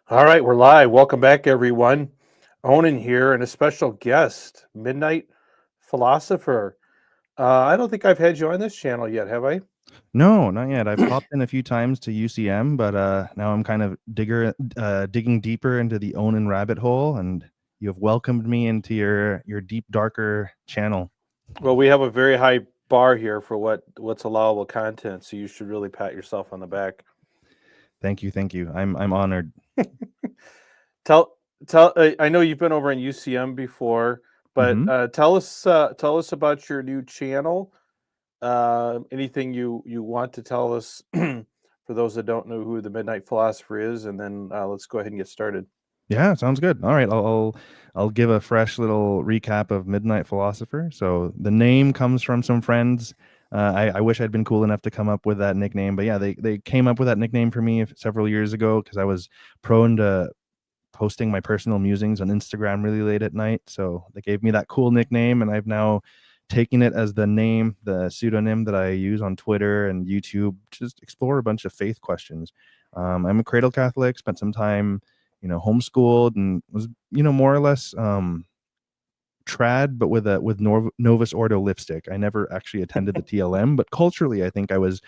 All right, we're live. Welcome back, everyone. Onan here, and a special guest, Midnight Philosopher. I don't think I've had you on this channel yet, have I? No, not yet. I've popped in a few times to UCM, but now I'm kind of digging deeper into the Onan rabbit hole, and you have welcomed me into your deep, darker channel. Well, we have a very high bar here for what's allowable content, so you should really pat yourself on the back. Thank you, thank you. I'm honored. Tell. I know you've been over in UCM before, but Hmm. tell us about your new channel. Anything you want to tell us for those that don't know who the Midnight Philosopher is, and then let's go ahead and get started. Yeah, sounds good. All right, I'll give a fresh little recap of Midnight Philosopher. So the name comes from some friends. I wish I'd been cool enough to come up with that nickname, but yeah, they came up with that nickname for me several years ago because I was prone to posting my personal musings on Instagram really late at night. So they gave me that cool nickname, and I've now taken it as the pseudonym that I use on Twitter and YouTube. Just explore a bunch of faith questions. I'm a cradle Catholic, spent some time, homeschooled, and was, more or less trad, but with Novus Ordo lipstick. I never actually attended the TLM, but culturally, I think I was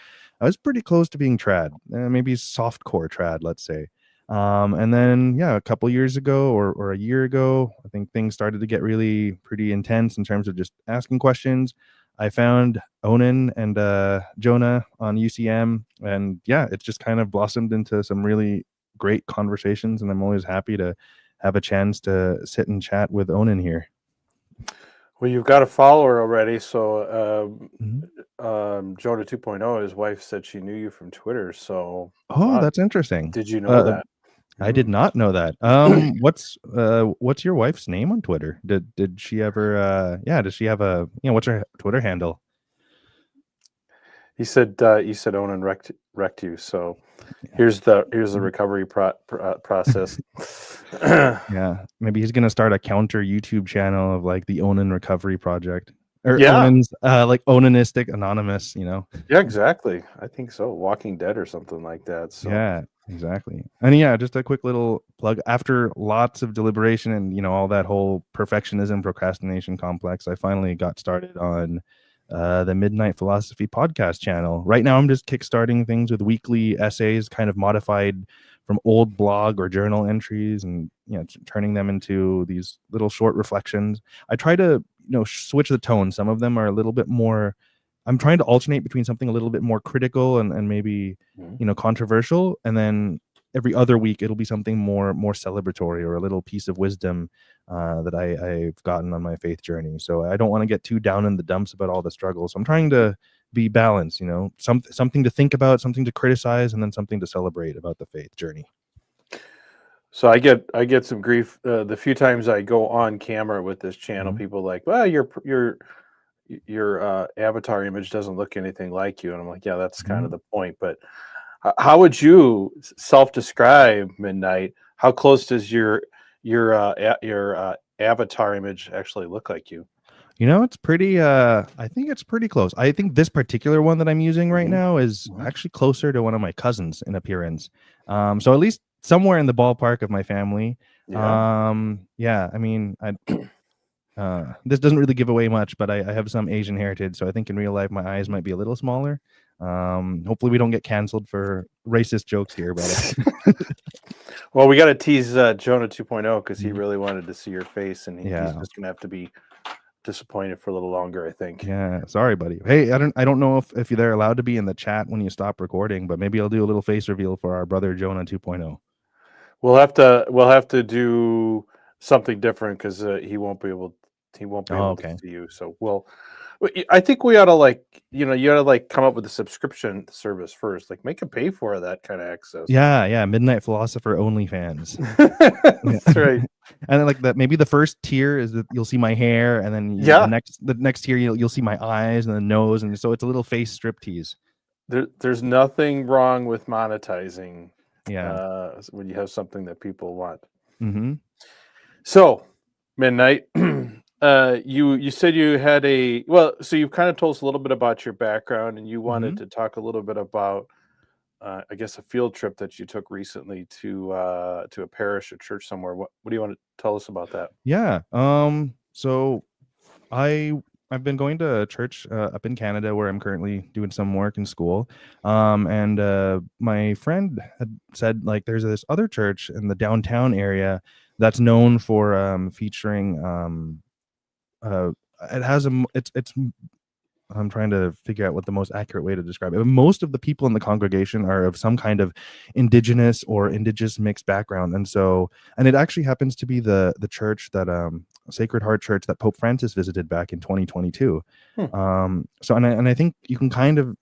pretty close to being trad, maybe softcore trad, let's say. And then yeah, a couple years ago or a year ago, I think things started to get really pretty intense in terms of just asking questions. I found Onan and Jonah on UCM, and yeah, it's just kind of blossomed into some really great conversations, and I'm always happy to have a chance to sit and chat with Onan here. Well, you've got a follower already, so Mhm. Jonah 2.0, his wife said she knew you from Twitter. So, Oh, wow, that's interesting. did you know Uh, that? I did Mm. not know that. What's your wife's name on Twitter? Did she ever yeah, does she have what's her Twitter handle? You said Onan wrecked you. So here's the recovery process. Yeah, maybe he's gonna start a counter YouTube channel of like the Onan Recovery Project or Yeah, Onan's like Onanistic Anonymous. yeah, exactly. I think so. Walking Dead or something like that. So Yeah, exactly. And yeah, just a quick little plug. After lots of deliberation and all that whole perfectionism procrastination complex, I finally got started on the Midnight Philosophy podcast channel. Right now, I'm just kickstarting things with weekly essays, kind of modified from old blog or journal entries, and turning them into these little short reflections. I try to switch the tone. Some of them are a little bit more. I'm trying to alternate between something a little bit more critical and maybe mhm. controversial, and then every other week it'll be something more celebratory or a little piece of wisdom that I've gotten on my faith journey. So I don't want to get too down in the dumps about all the struggles. So I'm trying to be balanced, something to think about, something to criticize, and then something to celebrate about the faith journey. So I get some grief the few times I go on camera with this channel. Mhm. People like, well, your avatar image doesn't look anything like you, and I'm like, yeah, that's kind of Mhm. the point. But how would you self-describe Midnight? How close does your avatar image actually look like you? It's pretty I think it's pretty close. I think this particular one that I'm using right Hmm. now is Hmm. actually closer to one of my cousins in appearance. So at least somewhere in the ballpark of my family. Yeah. Yeah, I mean, this doesn't really give away much, but I have some Asian heritage, so I think in real life my eyes might be a little smaller. Hopefully we don't get canceled for racist jokes here, but Well, we got to tease Jonah 2.0 because he Mhm. really wanted to see your face, and he's Yeah. just gonna have to be disappointed for a little longer, I think. Yeah, sorry, buddy. Hey, I don't know if they're allowed to be in the chat when you stop recording, but maybe I'll do a little face reveal for our brother Jonah 2.0. We'll have to do something different because he won't be Oh, able to okay. see you. So I think we ought to you ought to come up with a subscription service first, like make him pay for that kind of access. Yeah, yeah, Midnight Philosopher OnlyFans. Yeah. That's right. And then like that maybe the first tier is that you'll see my hair, and then the Yeah, next tier you'll see my eyes and the nose, and so it's a little face strip tease. there's nothing wrong with monetizing Yeah. when you have something that people want. Mhm. So, Midnight, you said you had so you've kind of told us a little bit about your background, and you wanted Mhm. to talk a little bit about I guess a field trip that you took recently to a parish, a church somewhere. What do you want to tell us about that? Yeah. So I I've been going to church up in Canada where I'm currently doing some work in school. And my friend had said like there's this other church in the downtown area that's known for featuring uh it has a it's I'm trying to figure out what the most accurate way to describe it. Most of the people in the congregation are of some kind of indigenous mixed background, and so and it actually happens to be the church that Sacred Heart Church that Pope Francis visited back in 2022. Hmm. So and I think you can kind of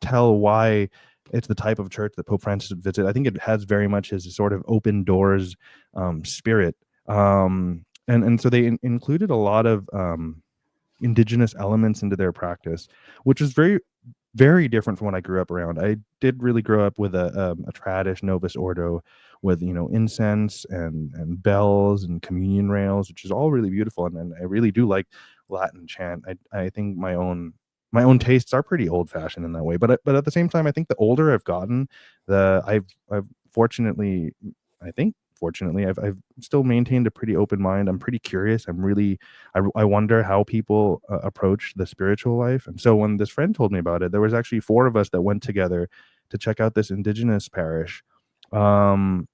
tell why it's the type of church that Pope Francis would visit. I think it has very much his sort of open doors spirit, and so they included a lot of indigenous elements into their practice, which is very different from what I grew up around. I did really grow up with a tradish Novus Ordo with incense and bells and communion rails, which is all really beautiful, and I really do like Latin chant. I think my own tastes are pretty old fashioned in that way, but at the same time, I think the older I've gotten, I've fortunately, I think fortunately, I've still maintained a pretty open mind. I'm pretty curious. I wonder how people approach the spiritual life. And so when this friend told me about it, there was actually four of us that went together to check out this indigenous parish. Um,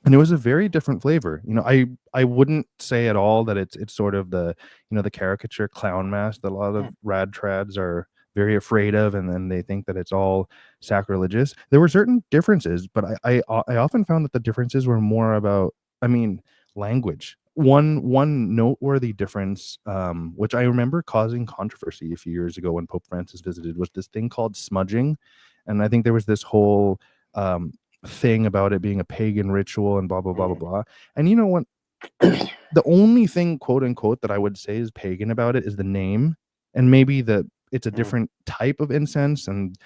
and it was a very different flavor. I wouldn't say at all that it's sort of the caricature clown mask that a lot of rad trads are very afraid of, and then they think that it's all sacrilegious. There were certain differences, but I often found that the differences were more about, I mean, language. One noteworthy difference, which I remember causing controversy a few years ago when Pope Francis visited, was this thing called smudging, and I think there was this whole um, thing about it being a pagan ritual and blah blah blah blah blah. And you know what? The only thing, quote unquote, that I would say is pagan about it is the name, and maybe it's a different type of incense, and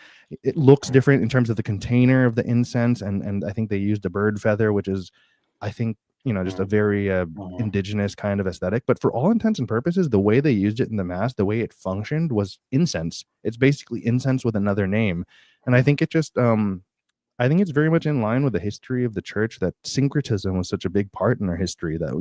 it looks different in terms of the container of the incense, and I think they used a bird feather, which is, I think, just a very indigenous kind of aesthetic. But for all intents and purposes, the way they used it in the mass, the way it functioned was incense. It's basically incense with another name, and I think it's very much in line with the history of the church that syncretism was such a big part in our history. That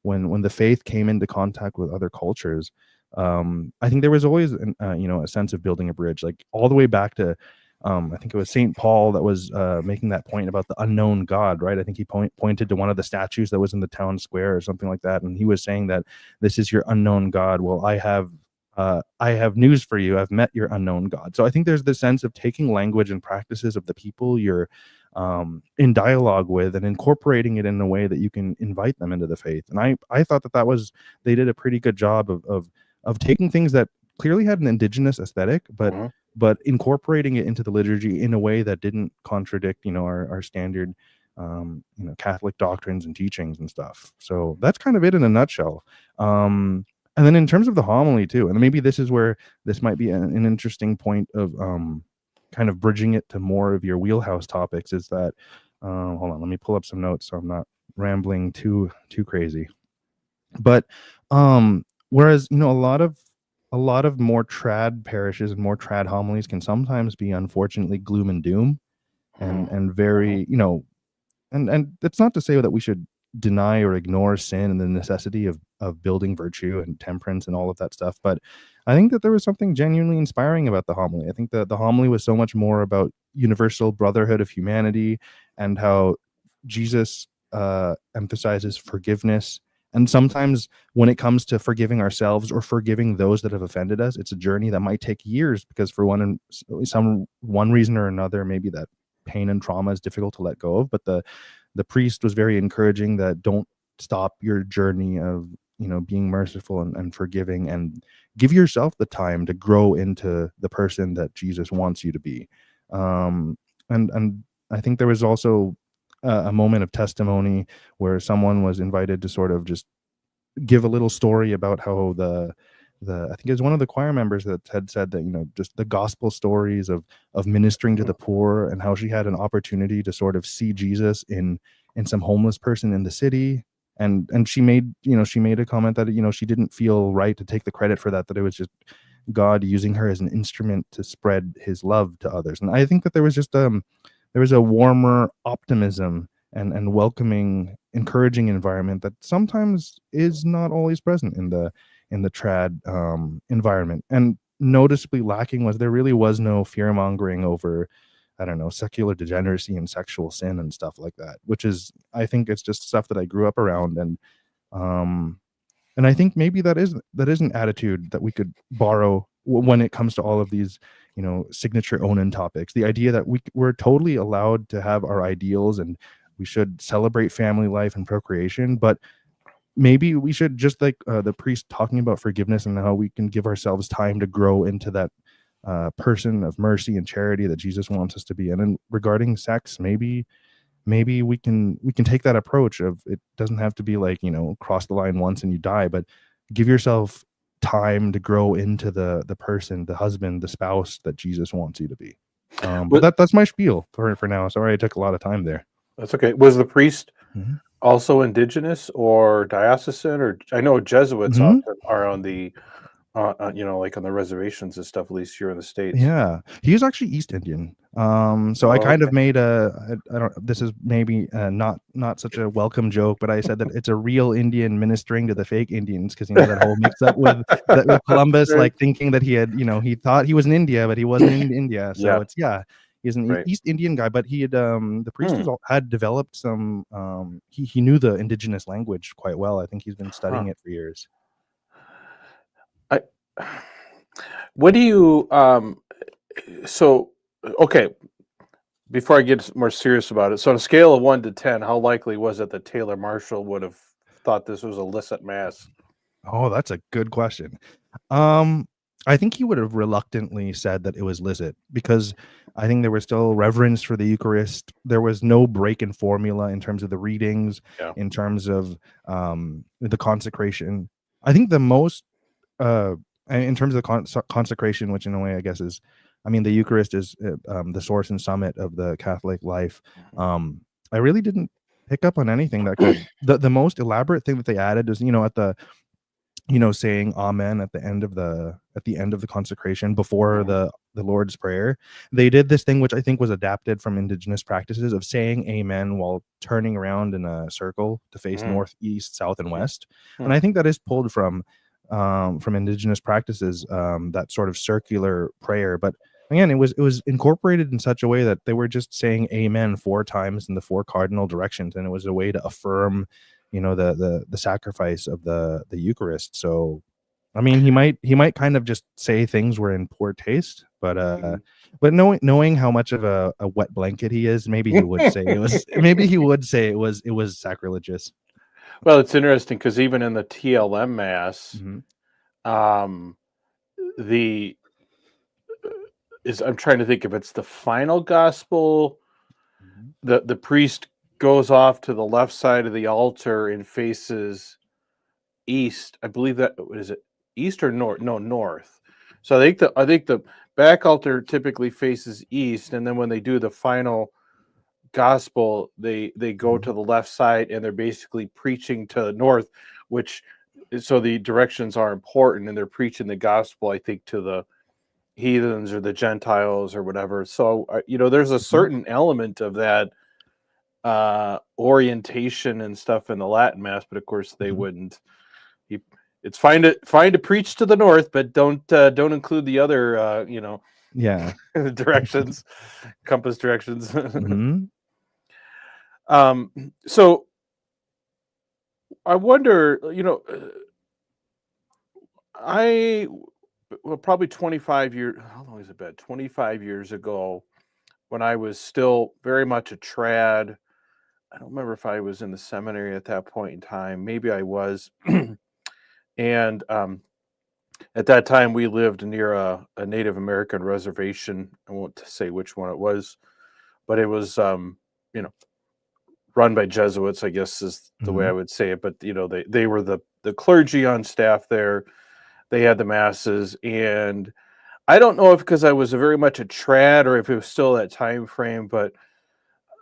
when the faith came into contact with other cultures, I think there was always a sense of building a bridge, like all the way back to I think it was Saint Paul that was making that point about the unknown God, right? I think he pointed to one of the statues that was in the town square or something like that, and he was saying that this is your unknown God. Well, I have news for you. I've met your unknown God. So I think there's the sense of taking language and practices of the people you're in dialogue with and incorporating it in a way that you can invite them into the faith. And I thought that they did a pretty good job of taking things that clearly had an indigenous aesthetic, but incorporating it into the liturgy in a way that didn't contradict, our standard, Catholic doctrines and teachings and stuff. So that's kind of it in a nutshell. And then in terms of the homily too, and maybe this is where this might be an interesting point of kind of bridging it to more of your wheelhouse topics, is that hold on, let me pull up some notes so I'm not rambling too crazy. But whereas a lot of more trad parishes and more trad homilies can sometimes be unfortunately gloom and doom and very, and it's not to say that we should deny or ignore sin and the necessity of building virtue and temperance and all of that stuff, but I think that there was something genuinely inspiring about the homily. I think that the homily was so much more about universal brotherhood of humanity and how Jesus emphasizes forgiveness. And sometimes when it comes to forgiving ourselves or forgiving those that have offended us, it's a journey that might take years, because for one reason or another, maybe that pain and trauma is difficult to let go of. But the priest was very encouraging that don't stop your journey of being merciful and forgiving, and give yourself the time to grow into the person that Jesus wants you to be. And I think there was also a moment of testimony where someone was invited to sort of just give a little story about how I think it was one of the choir members that had said that, just the gospel stories of ministering to the poor, and how she had an opportunity to sort of see Jesus in some homeless person in the city. And she made a comment that, she didn't feel right to take the credit for that, that it was just God using her as an instrument to spread his love to others. And I think that there was just there was a warmer optimism and welcoming, encouraging environment that sometimes is not always present in the trad environment. And noticeably lacking was there really was no fear mongering over, I don't know, secular degeneracy and sexual sin and stuff like that, which is, I think it's just stuff that I grew up around. Um and I think maybe that is an attitude that we could borrow when it comes to all of these, you know, signature Onan topics. The idea that we're totally allowed to have our ideals and we should celebrate family life and procreation, but maybe we should, just like the priest talking about forgiveness and how we can give ourselves time to grow into that person of mercy and charity that Jesus wants us to be. And then regarding sex, maybe we can take that approach of, it doesn't have to be like, you know, cross the line once and you die, but give yourself time to grow into the person, the husband, the spouse that Jesus wants you to be. But that's my spiel for now. Sorry I took a lot of time there. That's okay. Was the priest Mm-hmm. also indigenous or diocesan? Or I know Jesuits Mm-hmm. often are on the you know, like on the reservations and stuff, at least here in the States. Yeah, he was actually East Indian. So I Oh, kind okay. of made I don't. This is maybe not such a welcome joke, but I said that it's a real Indian ministering to the fake Indians, because you know that whole mix up with Columbus, Right. like thinking that he had, you know, he thought he was in India, but he wasn't in India. So Yeah, it's, yeah, he's an right. East Indian guy, but he had the priest Hmm. had developed some he knew the indigenous language quite well. I think he's been Huh. studying it for years. I what do you so okay, before I get more serious about it, so on a scale of 1 to 10, how likely was it that Taylor Marshall would have thought this was a illicit mass? Oh, that's a good question. Um, I think he would have reluctantly said that it was licit, because I think there was still reverence for the Eucharist. There was no break in formula in terms of the readings, Yeah. in terms of the consecration. I think the most uh in terms of consecration, which in a way I guess is, I mean, the Eucharist is the source and summit of the Catholic life. Mhm. um I really didn't pick up on anything that could, the most elaborate thing that they added is, you know, at the, you know, saying amen at the end of the consecration before Mhm. the Lord's Prayer. They did this thing which I think was adapted from indigenous practices of saying amen while turning around in a circle to face Mhm. north, east, south, and Mhm. west. And Hmm. I think that is pulled from indigenous practices, that sort of circular prayer. But again, it was incorporated in such a way that they were just saying amen 4 times in the 4 cardinal directions, and it was a way to affirm, you know, the sacrifice of the Eucharist. So I mean, he might kind of just say things were in poor taste, Mhm. but knowing how much of a wet blanket he is, maybe he would say it was, maybe he would say it was sacrilegious. Well, it's interesting because even in the TLM mass, Hmm. um, the is I'm trying to think if it's the final gospel, Hmm. the priest goes off to the left side of the altar and faces east. I believe that what is it, east or north? No, north. So I think the back altar typically faces east, and then when they do the final gospel, they go Hmm. to the left side and they're basically preaching to the north, which so the directions are important, and they're preaching the gospel, I think, to the heathens or the Gentiles or whatever. So you know, there's a Hmm. certain element of that orientation and stuff in the Latin mass, but of course they Hmm. wouldn't. You, it's fine to preach to the north, but don't include the other you know, Yeah. directions, compass directions. Hmm. um, so I wonder, you know, I well probably 25 years. How long has it been? 25 years ago, when I was still very much a trad. I don't remember if I was in the seminary at that point in time. Maybe I was. And at that time, we lived near a Native American reservation. I won't say which one it was, but it was, you know, run by Jesuits, I guess is the way I Hmm. would say it. But you know, they were the clergy on staff there. They had the masses, and I don't know if because I was very much a trad or if it was still that time frame, but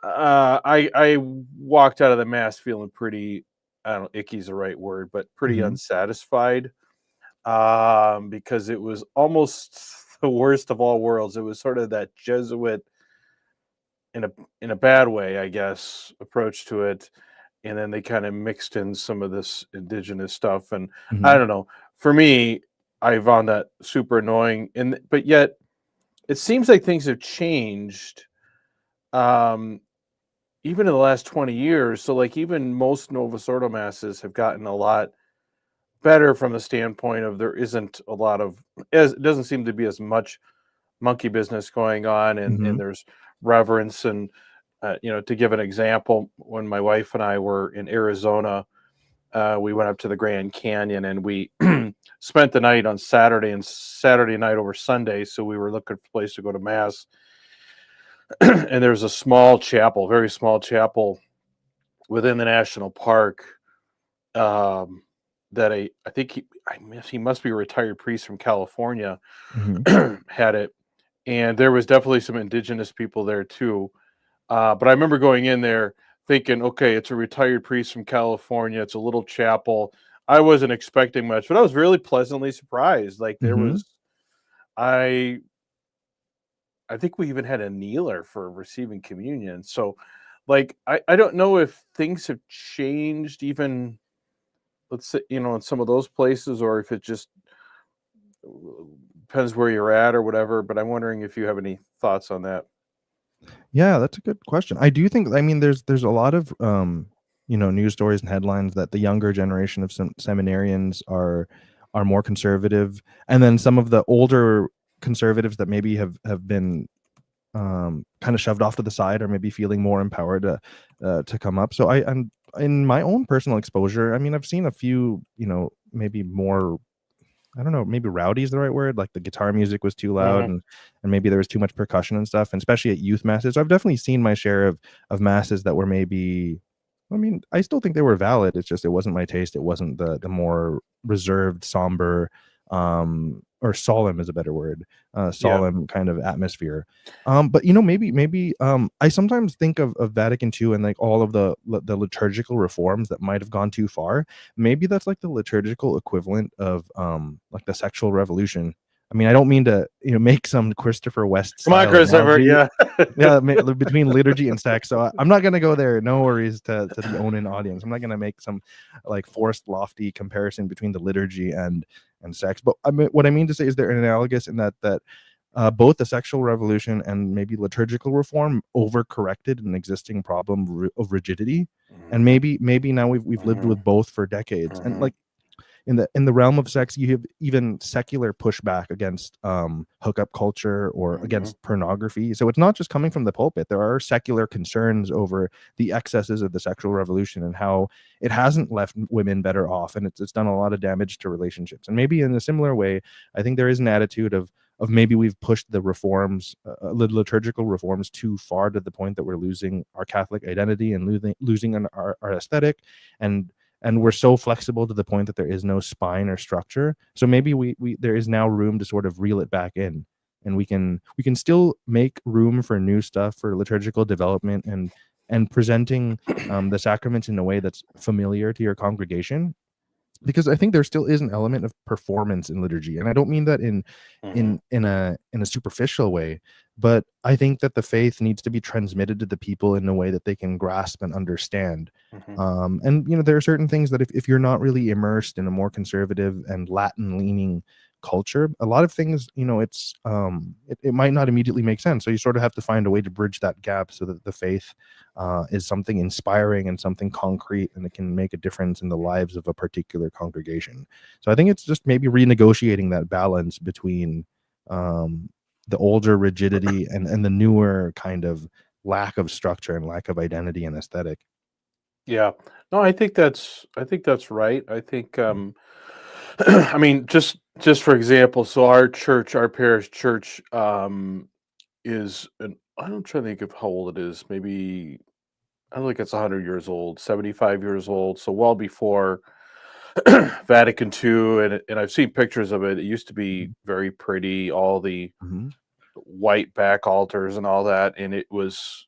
I walked out of the mass feeling pretty. I don't know, icky's the right word, but pretty Hmm. unsatisfied. because it was almost the worst of all worlds. It was sort of that Jesuit in a bad way, I guess, approach to it, and then they kind of mixed in some of this indigenous stuff, and I Mhm. don't know. For me, I found that super annoying, and but yet it seems like things have changed, um, even in the last 20 years. So, like, even most Novus Ordo masses have gotten a lot better from the standpoint of there isn't a lot of, as it doesn't seem to be as much monkey business going on, and Mhm. there's reverence. And to give an example, when my wife and I were in Arizona, we went up to the Grand Canyon, and we spent the night on Saturday and Saturday night over Sunday. So we were looking for a place to go to mass, and there's a small chapel, very small chapel within the national park, um, that I think he must be a retired priest from California, Mhm. had it, and there was definitely some indigenous people there too. But I remember going in there thinking, okay, it's a retired priest from California. It's a little chapel. I wasn't expecting much, but I was really pleasantly surprised. Like, there Mhm. was, I I think we even had a kneeler for receiving communion. So, like, I don't know if things have changed, even, let's say, in some of those places, or if it just depends where you're at or whatever. But I'm wondering if you have any thoughts on that. Yeah, that's a good question. I do think, I mean, there's a lot of news stories and headlines that the younger generation of seminarians are more conservative, and then some of the older conservatives that maybe have been kind of shoved off to the side, or maybe feeling more empowered to come up. So I'm in my own personal exposure. I mean, I've seen a few, maybe more, I don't know, maybe rowdy is the right word. Like the guitar music was too loud, Hmm. and maybe there was too much percussion and stuff, and especially at youth masses. So I've definitely seen my share of masses that were maybe, I mean, I still think they were valid. It's just it wasn't my taste. It wasn't the more reserved, somber, or solemn is a better word, Yeah. solemn kind of atmosphere. But maybe I sometimes think of Vatican II and like all of the liturgical reforms that might have gone too far. Maybe that's like the liturgical equivalent of like the sexual revolution. I mean, I don't mean to make some Christopher West Come on, style Christopher. analogy, Yeah. yeah, between liturgy and sex. So I'm not gonna go there. No worries to the Onan audience. I'm not gonna make some like forced lofty comparison between the liturgy and sex. But I mean, what I mean to say is they're analogous in that both the sexual revolution and maybe liturgical reform overcorrected an existing problem of rigidity, and Hmm. maybe now we've lived Hmm. with both for decades. And Hmm. like in the realm of sex, you have even secular pushback against hookup culture or Hmm. against pornography. So it's not just coming from the pulpit. There are secular concerns over the excesses of the sexual revolution and how it hasn't left women better off, and it's done a lot of damage to relationships. And maybe in a similar way, I think there is an attitude of maybe we've pushed the reforms, the liturgical reforms, too far, to the point that we're losing our Catholic identity and losing our aesthetic, and we're so flexible to the point that there is no spine or structure. So maybe we there is now room to sort of reel it back in, and we can still make room for new stuff, for liturgical development, and presenting the sacraments in a way that's familiar to your congregation, because I think there still is an element of performance in liturgy, and I don't mean that Hmm. in a superficial way, but I think that the faith needs to be transmitted to the people in a way that they can grasp and understand. Hmm. And there are certain things that if you're not really immersed in a more conservative and Latin leaning culture, a lot of things, it might not immediately make sense. So you sort of have to find a way to bridge that gap so that the faith is something inspiring and something concrete, and it can make a difference in the lives of a particular congregation. So I think it's just maybe renegotiating that balance between um, the older rigidity and the newer kind of lack of structure and lack of identity and aesthetic. Yeah. No, I think that's right. I think I mean, just for example, so our church, our parish church, is an I don't try to think of how old it is. Maybe I don't think it's 100 years old, 75 years old. So well before Vatican II, and I've seen pictures of it. It used to be very pretty, all the Mm-hmm. white back altars and all that, and it was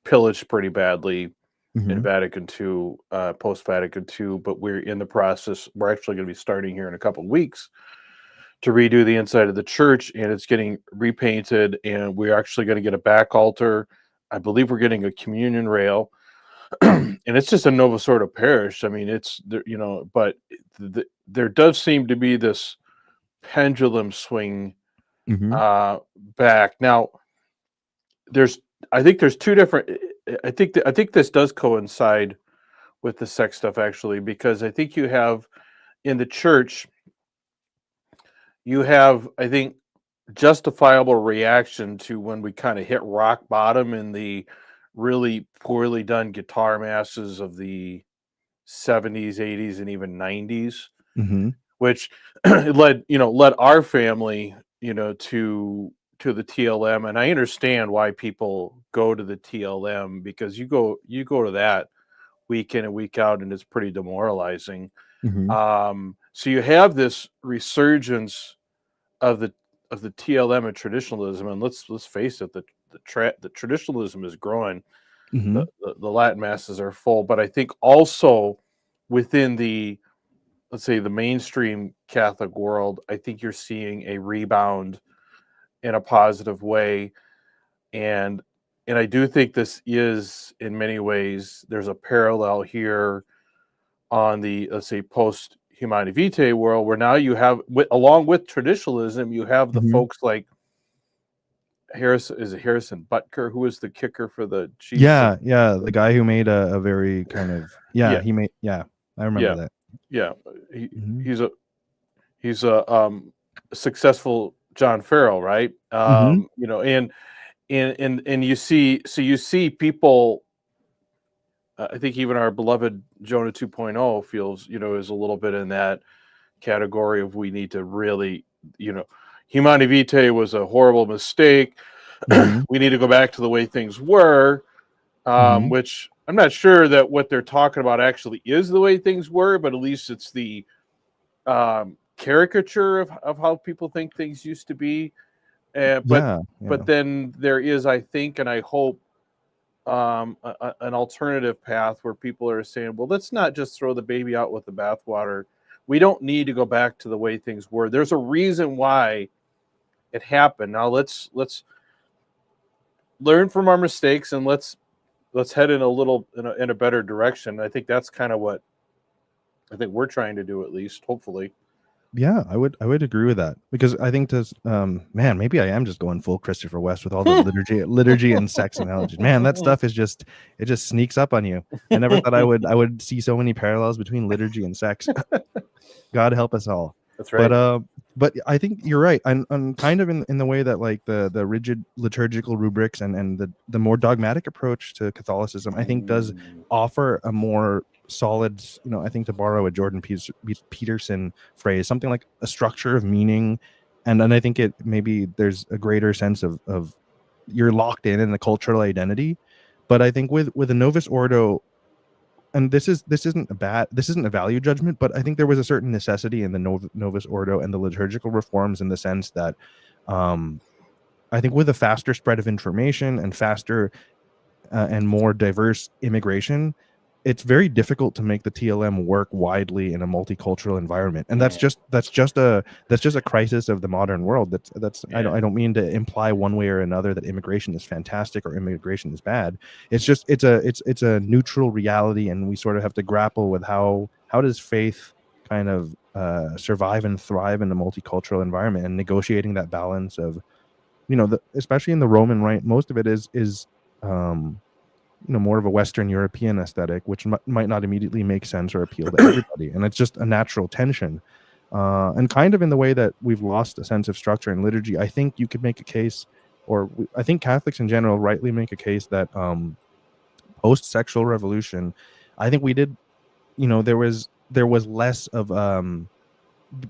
pillaged pretty badly. in Hmm. Vatican II, post Vatican II, but we're in the process. We're actually going to be starting here in a couple of weeks to redo the inside of the church, and it's getting repainted. And we're actually going to get a back altar. I believe we're getting a communion rail, and it's just a Novus Ordo parish. I mean, it's there, but there does seem to be this pendulum swing Hmm. uh, back now. There's, I think there's two different. I think this does coincide with the sex stuff actually, because I think you have in the church, you have, I think, justifiable reaction to when we kind of hit rock bottom in the really poorly done guitar masses of the 70s, 80s, and even 90s, Hmm. which led our family, to the TLM. And I understand why people go to the TLM, because you go to that week in and week out, and it's pretty demoralizing. Hmm. So you have this resurgence of the TLM and traditionalism, and let's face it, the traditionalism is growing. Hmm. The Latin masses are full, but I think also within the, let's say, the mainstream Catholic world, I think you're seeing a rebound in a positive way, and I do think this is, in many ways, there's a parallel here on the, let's say, post Humani Vitae world, where now you have, along with traditionalism, you have the Hmm. folks like Harrison Butker, who was the kicker for the Chiefs, and Yeah, yeah, the guy who made a very kind of, yeah, yeah, he made, yeah, I remember yeah, that. yeah. He, Hmm. he's a he's a successful John Farrell, right? Hmm. And you see people. I think even our beloved Jonah 2.0 feels, is a little bit in that category of, we need to really, you know, Humani Vitae was a horrible mistake. Hmm. We need to go back to the way things were, Hmm. which I'm not sure that what they're talking about actually is the way things were, but at least it's the caricature of how people think things used to be. But Yeah, yeah. then there is, I think, and I hope, an alternative path where people are saying, well, let's not just throw the baby out with the bathwater. We don't need to go back to the way things were. There's a reason why it happened. Now let's learn from our mistakes, and let's head in a little in a better direction. I think that's kind of what I think we're trying to do, at least, hopefully. Yeah, I would agree with that, because I think this, man, maybe I am just going full Christopher West with all the liturgy and sex analogies. Man, that stuff is just, it just sneaks up on you. I never thought I would see so many parallels between liturgy and sex. God help us all. That's But right. I think you're right. I'm kind of in the way that, like, the rigid liturgical rubrics and the more dogmatic approach to Catholicism, I think, does Mm, offer a more solid, I think, to borrow a Jordan Peterson phrase, something like a structure of meaning, and I think it, maybe there's a greater sense of you're locked in the cultural identity. But I think with a Novus Ordo, and this isn't a value judgment, but I think there was a certain necessity in the Novus Ordo and the liturgical reforms, in the sense that, um, I think with a faster spread of information and faster, and more diverse immigration, it's very difficult to make the TLM work widely in a multicultural environment, and mm, that's just a crisis of the modern world. That's yeah. I don't mean to imply one way or another that immigration is fantastic or immigration is bad. It's just, it's a neutral reality, and we sort of have to grapple with how does faith kind of survive and thrive in a multicultural environment, and negotiating that balance of, especially in the Roman Rite, most of it is um, more of a Western European aesthetic, which might not immediately make sense or appeal to everybody, and it's just a natural tension. And kind of in the way that we've lost a sense of structure in liturgy, I think you could make a case, I think Catholics in general rightly make a case that, post-sexual revolution, I think we did, there was less of,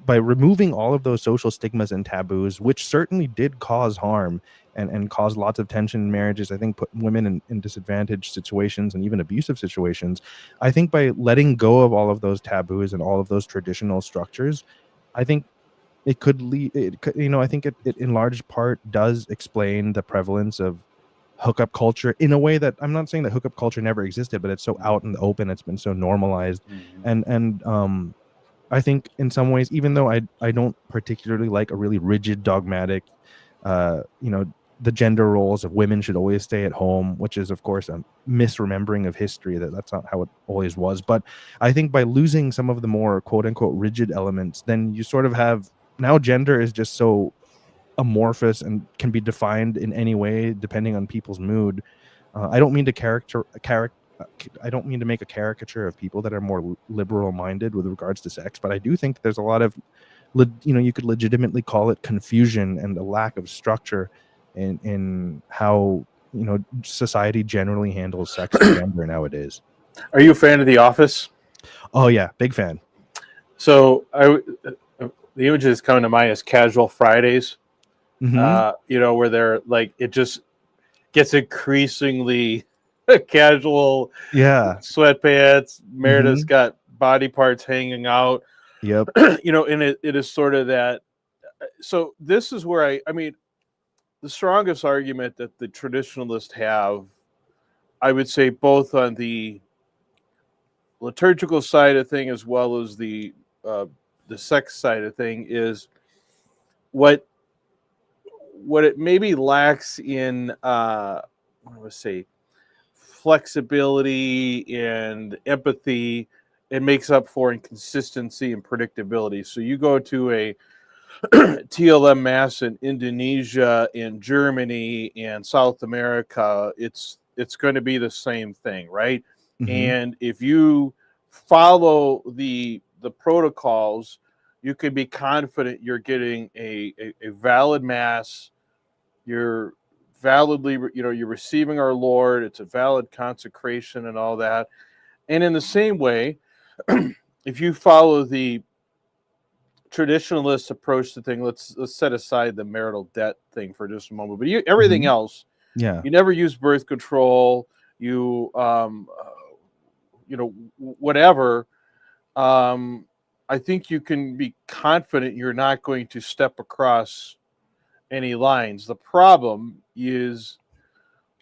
by removing all of those social stigmas and taboos, which certainly did cause harm and cause lots of tension in marriages, I think put women in disadvantaged situations and even abusive situations. I think by letting go of all of those taboos and all of those traditional structures, I think it could, I think it in large part does explain the prevalence of hookup culture in a way that I'm not saying that hookup culture never existed, but it's so out in the open, it's been so normalized. Mhm. And I think in some ways, even though I don't particularly like a really rigid, dogmatic, you know, the gender roles of women should always stay at home, which is of course a misremembering of history, that's not how it always was. But I think by losing some of the more quote unquote rigid elements, then you sort of have, now gender is just so amorphous and can be defined in any way depending on people's mood. I don't mean to I don't mean to make a caricature of people that are more liberal minded with regards to sex, but I do think that there's a lot of, you know, you could legitimately call it confusion and a lack of structure in how, you know, society generally handles sex and gender nowadays. Are you a fan of The Office? Oh yeah, big fan. So the images coming to mind is Casual Fridays. Mm-hmm. You know, where they're like, it just gets increasingly casual, Yeah. sweatpants. Meredith's Mm-hmm. got body parts hanging out. Yep. You know, and it is sort of that. So this is where I mean, the strongest argument that the traditionalists have, I would say, both on the liturgical side of thing as well as uh, the sex side of thing, is what it maybe lacks in what would I say, flexibility and empathy. It makes up for in consistency and predictability. So you go to a TLM mass in Indonesia, in Germany, and South America, it's going to be the same thing, right? Mm-hmm. And if you follow the protocols, you can be confident you're getting a valid mass. You're validly, you know, you're receiving our Lord. It's a valid consecration and all that. And in the same way, if you follow the traditionalist approach to thing, let's set aside the marital debt thing for just a moment. But everything Mm-hmm. else, Yeah. you never use birth control. You you know, whatever. Um, I think you can be confident you're not going to step across any lines. The problem is,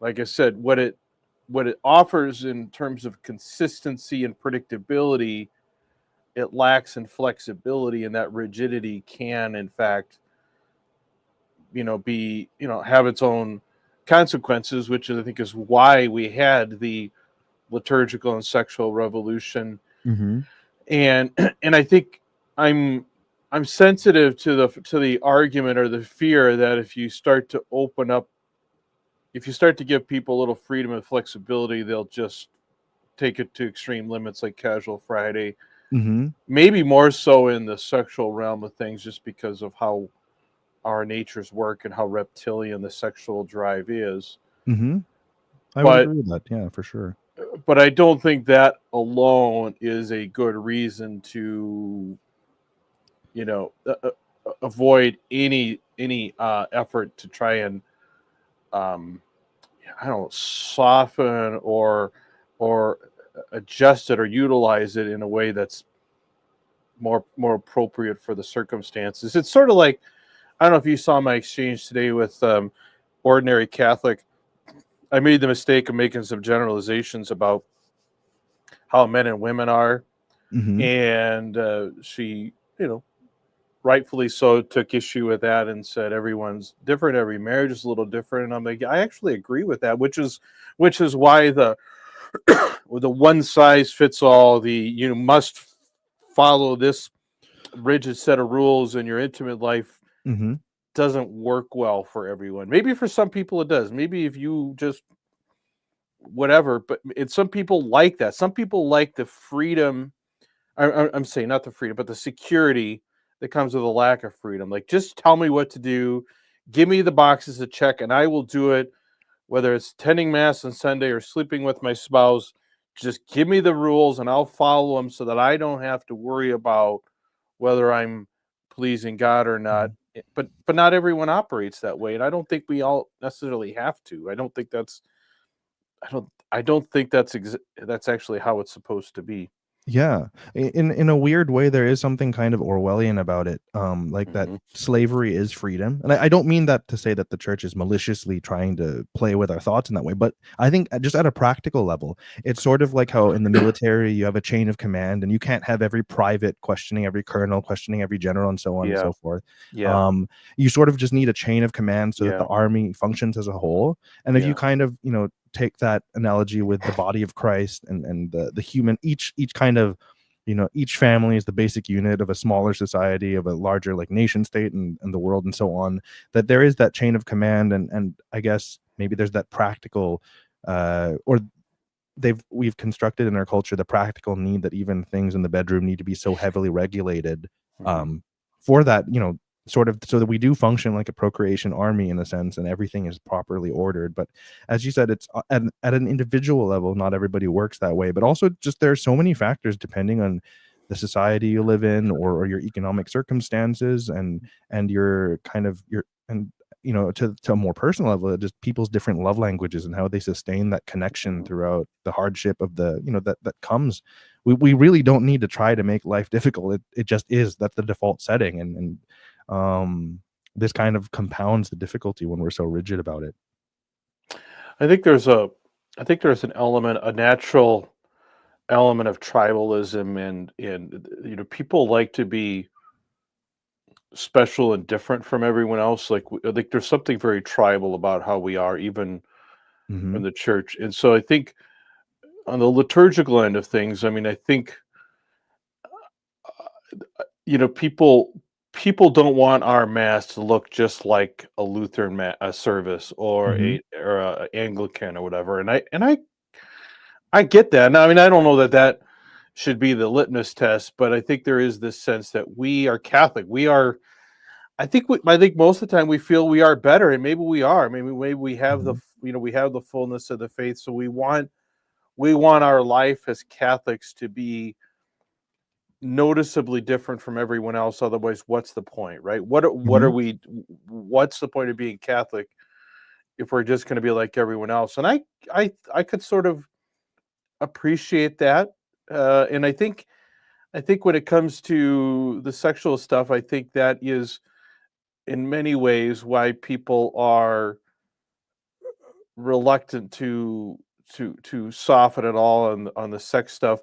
like I said, what it offers in terms of consistency and predictability, it lacks in flexibility, and that rigidity can, in fact, you know, be, you know, have its own consequences, which I think is why we had the liturgical and sexual revolution. Mm-hmm. And and I think I'm I'm sensitive to the argument or the fear that if you start to open up, if you start to give people a little freedom and flexibility, they'll just take it to extreme limits like Casual Friday. Mm-hmm. Maybe more so in the sexual realm of things, just because of how our natures work and how reptilian the sexual drive is. Mm-hmm. I would But agree with that. Yeah, for sure. I don't think that alone is a good reason to, you know, avoid any effort to try and um, I don't know, soften or adjust it or utilize it in a way that's more appropriate for the circumstances. It's sort of like, I don't know if you saw my exchange today with ordinary Catholic. I made the mistake of making some generalizations about how men and women are, Mm-hmm. and she, you know, rightfully so, took issue with that and said everyone's different, every marriage is a little different. And I'm like, I actually agree with that, which is why the one size fits all, the you must follow this rigid set of rules in your intimate life Mm-hmm. doesn't work well for everyone. Maybe for some people it does. Maybe if you just whatever, but some people like that. Some people like the freedom. I'm saying not the freedom, but the security that comes with a lack of freedom. Like, just tell me what to do, give me the boxes to check, and I will do it. Whether it's attending mass on Sunday or sleeping with my spouse, just give me the rules and I'll follow them so that I don't have to worry about whether I'm pleasing God or not. But not everyone operates that way, and I don't think we all necessarily have to. I don't think that's actually how it's supposed to be. Yeah. In a weird way, there is something kind of Orwellian about it. Like that Hmm. slavery is freedom. And I don't mean that to say that the church is maliciously trying to play with our thoughts in that way, but I think just at a practical level, it's sort of like how in the military you have a chain of command and you can't have every private questioning every colonel, questioning every general, and so on and Yeah, so forth. yeah, Um, you sort of just need a chain of command so that the yeah, army functions as a whole. And if you yeah. kind of, take that analogy with the body of Christ and the human, each kind of, each family is the basic unit of a smaller society, of a larger like nation state, and the world and so on, that there is that chain of command, and I guess maybe there's that practical, or we've constructed in our culture the practical need that even things in the bedroom need to be so heavily regulated, Hmm. um, for that, sort of, so that we do function like a procreation army in a sense, and everything is properly ordered. But as you said, it's at an individual level, not everybody works that way, but also just there's so many factors depending on the society you live in, or your economic circumstances, and your kind of your and to a more personal level, just people's different love languages and how they sustain that connection Hmm. throughout the hardship of the that comes. We really don't need to try to make life difficult. It just is. That's the default setting, and um this kind of compounds the difficulty when we're so rigid about it. I think there's a, I think there's an element, a natural element of tribalism, and people like to be special and different from everyone else. Like I think there's something very tribal about how we are, even Hmm. in the church. And so I think on the liturgical end of things, I mean, I think people don't want our mass to look just like a Lutheran a service, or Hmm. a Anglican or whatever. And I get that. Now, I mean, I don't know that that should be the litmus test, but I think there is this sense that we are Catholic. We are. I think most of the time we feel we are better, and maybe we are. Maybe we have Hmm. we have the fullness of the faith. So we want our life as Catholics to be noticeably different from everyone else. Otherwise, what's the point, right? What are Hmm. we? What's the point of being Catholic if we're just going to be like everyone else? And I could sort of appreciate that, and I think when it comes to the sexual stuff, I think that is in many ways why people are reluctant to soften it all on the sex stuff,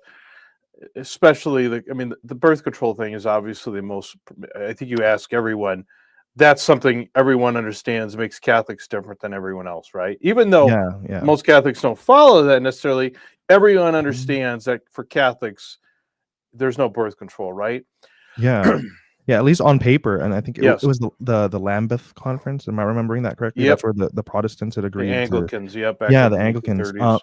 especially the birth control thing is obviously the most. I think you ask everyone, that's something everyone understands makes Catholics different than everyone else, right? Even though Yeah, yeah. most Catholics don't follow that necessarily, everyone Mhm. understands that for Catholics there's no birth control, right? Yeah. Yeah, at least on paper, and I think it Yes. was the Lambeth Conference. Am I remembering that correctly? That's Yep. where the Protestants had The agreed to. Anglicans, yep, back Yeah, in the the Anglicans. 1930s.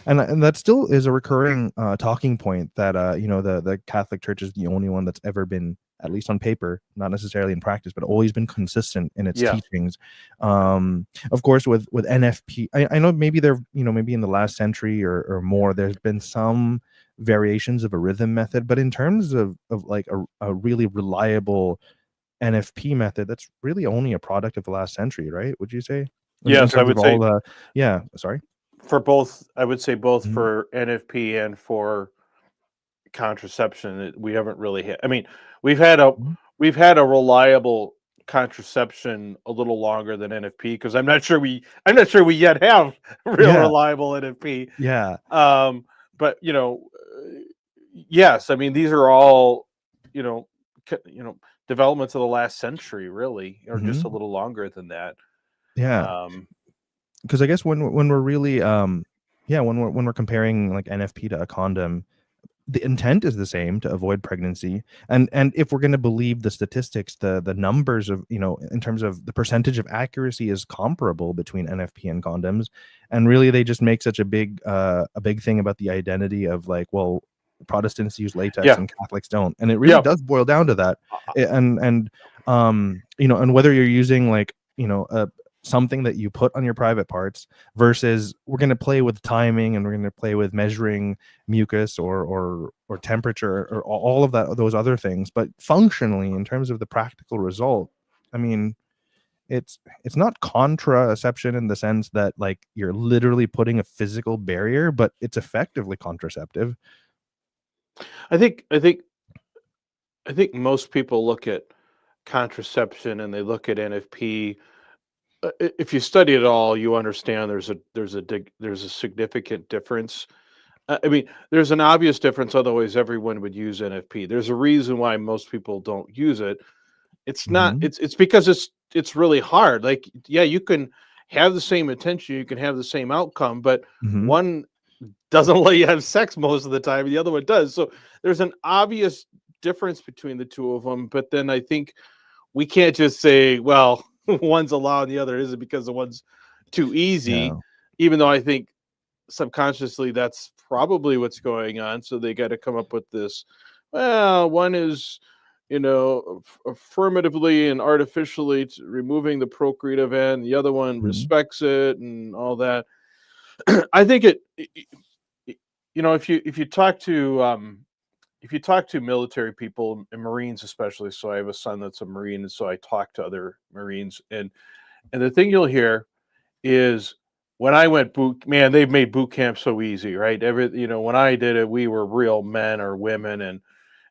And that still is a recurring talking point that the Catholic Church is the only one that's ever been, at least on paper, not necessarily in practice, but always been consistent in its Yeah. teachings. Of course, with NFP, I know maybe there, maybe in the last century or more, there's been some variations of a rhythm method, but in terms of like a really reliable NFP method, that's really only a product of the last century, right? Would you say? In Yes, I terms of would all say the, yeah, sorry. for both, I would say both Mhm. for NFP and for contraception, we haven't really had. I mean, we've had a Mhm. we've had a reliable contraception a little longer than NFP, because I'm not sure we yet have real Yeah, reliable NFP. yeah. Um, but yes, I mean these are all you know developments of the last century, really, or just a Mhm. little longer than that. Yeah, Um, because I guess when we're really, yeah, when we're comparing, like, NFP to a condom, the intent is the same, to avoid pregnancy, and if we're gonna believe the statistics, the numbers of, in terms of the percentage of accuracy is comparable between NFP and condoms, and really they just make such a big thing about the identity of, like, well, Protestants use latex yeah, and Catholics don't, and it really yeah, does boil down to that. And whether you're using, like, something that you put on your private parts, versus we're gonna play with timing, and we're gonna play with measuring mucus or temperature, or all of that, those other things, but functionally, in terms of the practical result, I mean, it's not contraception in the sense that, like, you're literally putting a physical barrier, but it's effectively contraceptive. I think I think I think most people look at contraception and they look at NFP. If you study it all, you understand there's a significant difference. I mean, there's an obvious difference. Otherwise, everyone would use NFP. There's a reason why most people don't use it. It's not. Hmm. It's because it's really hard. Like, yeah, you can have the same intention, you can have the same outcome, but Hmm. one doesn't let you have sex most of the time, and the other one does. So there's an obvious difference between the two of them. But then I think we can't just say, well, one's allowed and the other isn't because the one's too easy. Yeah. Even though I think subconsciously that's probably what's going on. So they got to come up with this. Well, one is, affirmatively and artificially removing the procreative end. The other one Mhm. respects it and all that. I think if you talk to military people and Marines especially, so I have a son that's a Marine, and so I talk to other Marines, and the thing you'll hear is when I went man, they've made boot camp so easy, right? When I did it, we were real men or women,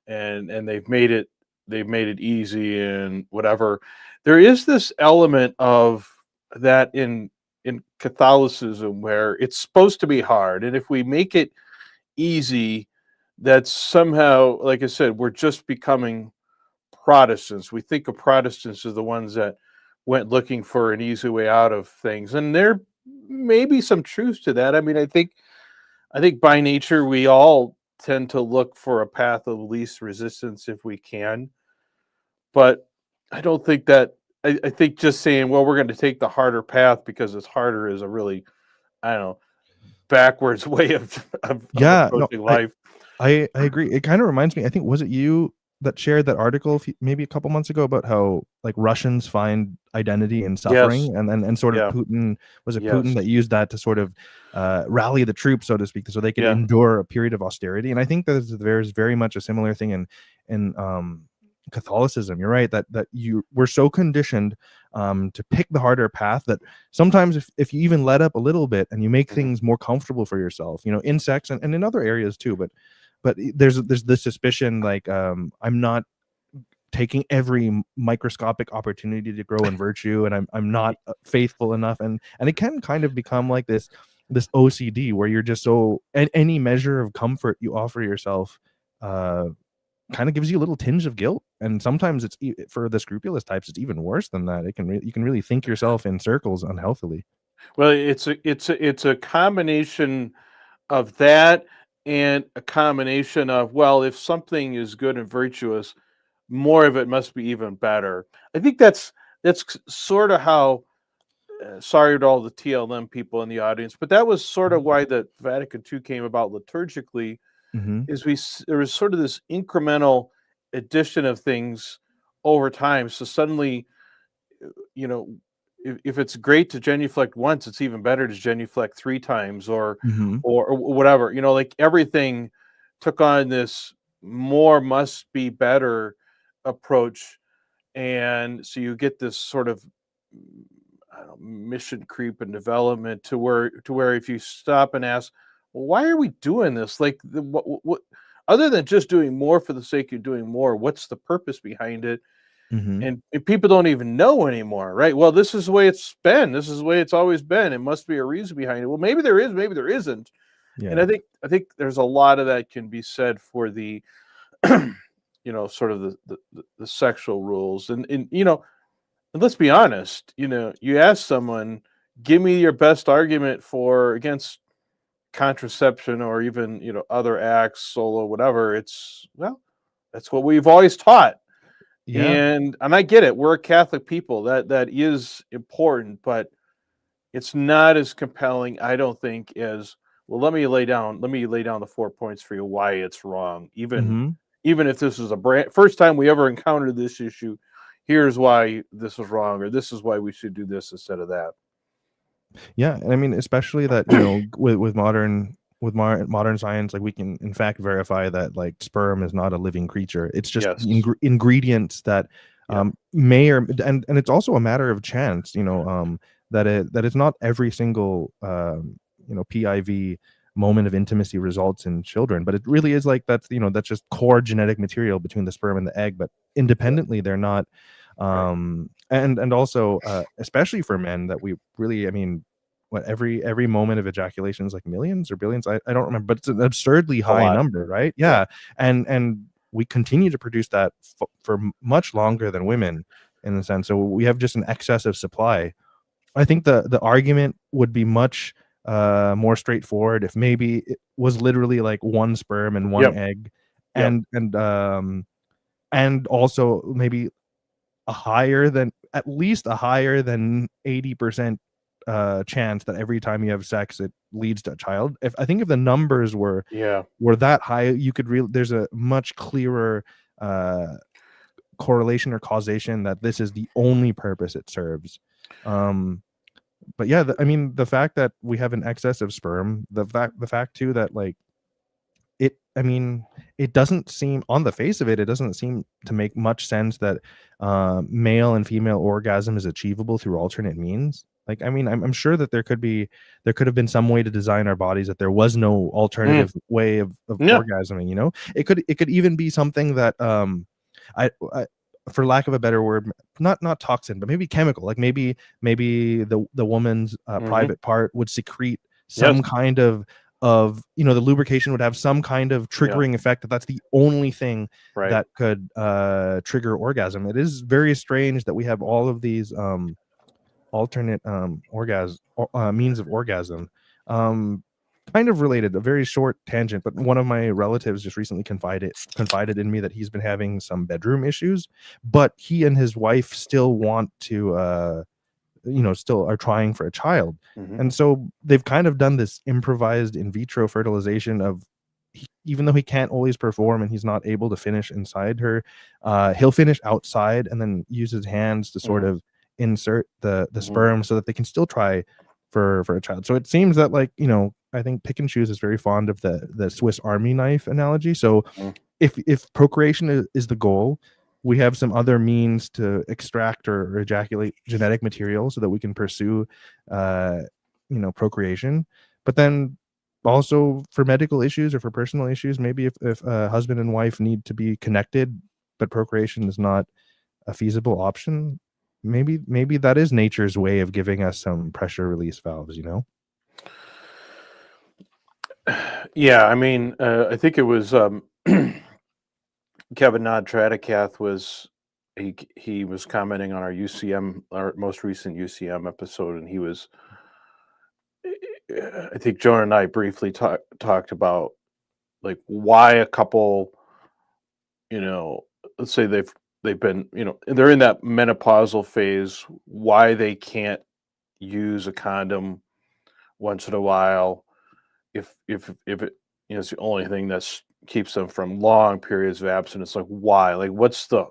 and they've made it easy and whatever. There is this element of that in Catholicism where it's supposed to be hard, and if we make it easy, that's somehow, like I said, we're just becoming Protestants. We think of Protestants as the ones that went looking for an easy way out of things, and there may be some truth to that. I mean, I think by nature we all tend to look for a path of least resistance if we can, but I don't think that. I think just saying, well, we're going to take the harder path because it's harder is a really, I don't know, backwards way of Yeah, no, approaching life. I agree. It kinda reminds me, I think, was it you that shared that article maybe a couple months ago about how, like, Russians find identity in Yes. suffering, and sort of Yeah. Putin, was it Yes. Putin that used that to sort of, rally the troops, so to speak, so they could Yeah. endure a period of austerity, and I think there's very much a similar thing in Catholicism. You're right, that we're so conditioned, to pick the harder path, that sometimes if you even let up a little bit and you make Mhm. things more comfortable for yourself, in sex and in other areas too, but there's this suspicion, like, I'm not taking every microscopic opportunity to grow in virtue, and I'm not faithful enough, and it can kind of become like this OCD where you're just so, any measure of comfort you offer yourself, uh kind of gives you a little tinge of guilt, and sometimes for the scrupulous types, it's even worse than that. You can really think yourself in circles unhealthily. Well, it's a combination of that and a combination of, well, if something is good and virtuous, more of it must be even better. I think that's sort of how. Sorry to all the TLM people in the audience, but that was sort of why the Vatican II came about liturgically. Mhm. There was sort of this incremental addition of things over time. So suddenly, you know, if it's great to genuflect once, it's even better to genuflect three times, or Mhm. or whatever. Like everything took on this more must be better approach, and so you get this sort of, I don't know, mission creep and development to where if you stop and ask, well, why are we doing this? Like, what other than just doing more for the sake of doing more, what's the purpose behind it? Mhm. And people don't even know anymore, right? Well, this is the way it's been. This is the way it's always been. It must be a reason behind it. Well, maybe there is, maybe there isn't. And I Yeah. think I think there's a lot of that can be said for the sort of the sexual rules. And let's be honest, you ask someone, give me your best argument for against contraception or even, other acts, solo, whatever. It's, well, that's what we've always taught. Yeah. And I get it. We're a Catholic people. That is important, but it's not as compelling, I don't think, as, well, let me lay down the 4 points for you why it's wrong. Mhm. Even if this is a brand first time we ever encountered this issue, here's why this is wrong, or this is why we should do this instead of that. Yeah, and I mean, especially that, with modern science, like, we can in fact verify that, like, sperm is not a living creature. It's just Yes. ingredients that, Yep. may, or and it's also a matter of chance, that it's not every single, PIV moment of intimacy results in children. But it really is like that's that's just core genetic material between the sperm and the egg, but Yeah. independently they're not. Right. And also especially for men, that we really, I mean, what, every moment of ejaculation is like millions or billions, I don't remember, but it's an absurdly A high lot. number, right? Yeah. Yeah. And we continue to produce that for much longer than women, in the sense, so we have just an excessive supply. I think the argument would be much more straightforward if maybe it was literally like one sperm and one Yep. egg, Yep. and also maybe a higher than, at least a higher than 80% chance that every time you have sex it leads to a child. If I think if the numbers Yeah. were that high, you could really, there's a much clearer uh correlation or causation that this is the only purpose it serves. Um but yeah, I mean, the fact that we have an excess of sperm, the fact too that, like, it I mean, it doesn't seem, on the face of it, it doesn't seem to make much sense that male and female orgasm is achievable through alternate means. Like, I mean, I'm sure that there could have been some way to design our bodies that there was no Mm. alternative way of Yeah. orgasming, you know? It could even be something that I for lack of a better word, not toxin, but maybe chemical. Like maybe the woman's Hmm. private part would secrete Yes. some kind of the lubrication would have some kind of Yeah. triggering effect, that's the only thing Right. that could trigger orgasm. It is very strange that we have all of these alternate means of orgasm. um Kind of related, a very short tangent, but one of my relatives just recently confided in me that he's been having some bedroom issues, but he and his wife still want to still are trying for a child. Hmm. And so they've kind of done this improvised in vitro fertilization of, even though he can't always perform and he's not able to finish inside her, he'll finish outside and then use his hands to sort Hmm. of insert the Hmm. sperm so that they can still try for a child. So it seems that, like, I think Pick and Choose is very fond of the Swiss Army knife analogy. So Hmm. if procreation is the goal, we have some other means to extract or ejaculate genetic material so that we can pursue, uh, procreation. But then also for medical issues or for personal issues, maybe if a husband and wife need to be connected, but procreation is not a feasible option, maybe that is nature's way of giving us some pressure release valves, you know? Yeah. I mean, I think it was Kevin Nod was he was commenting on our UCM, our most recent UCM episode, and he was. I think Jonah and I briefly talked about, like, why a couple, you know, let's say they've been, they're in that menopausal phase, why they can't use a condom once in a while, if it, it's the only thing that's keeps them from long periods of abstinence. Like, why? Like, what's the?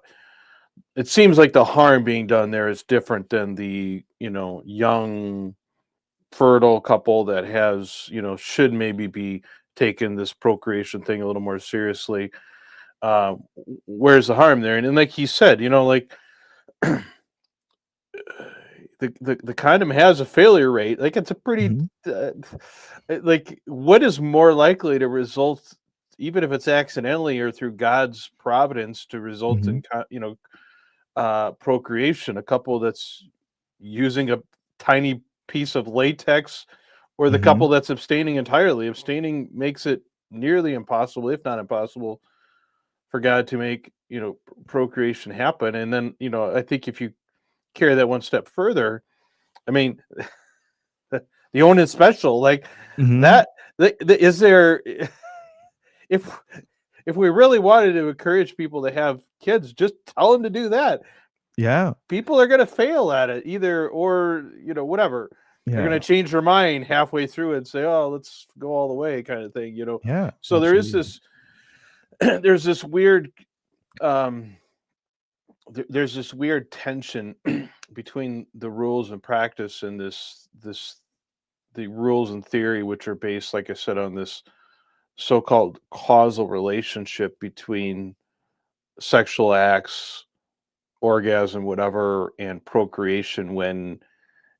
It seems like the harm being done there is different than the, young fertile couple that has, should maybe be taking this procreation thing a little more seriously. Where's the harm there? And like he said, like, the condom has a failure rate. Like, it's a pretty, Hmm. like, what is more likely to result, even if it's accidentally or through God's providence, to result Hmm. in procreation? A couple that's using a tiny piece of latex, or the Hmm. couple that's abstaining entirely. Abstaining makes it nearly impossible, if not impossible, for God to make, procreation happen. And then, I think if you carry that one step further, I mean, the own is special, like Hmm. that. Is there, if we really wanted to encourage people to have kids, just tell them to do that. Yeah. People are going to fail at it either, or, whatever. They're going Yeah. to change their mind halfway through and say, oh, let's go all the way, kind of thing. Yeah, So there is absolutely. this there's this weird um there's this weird tension between the rules and practice, and this the rules and theory, which are based, like I said, on this so-called causal relationship between sexual acts, orgasm, whatever, and procreation, when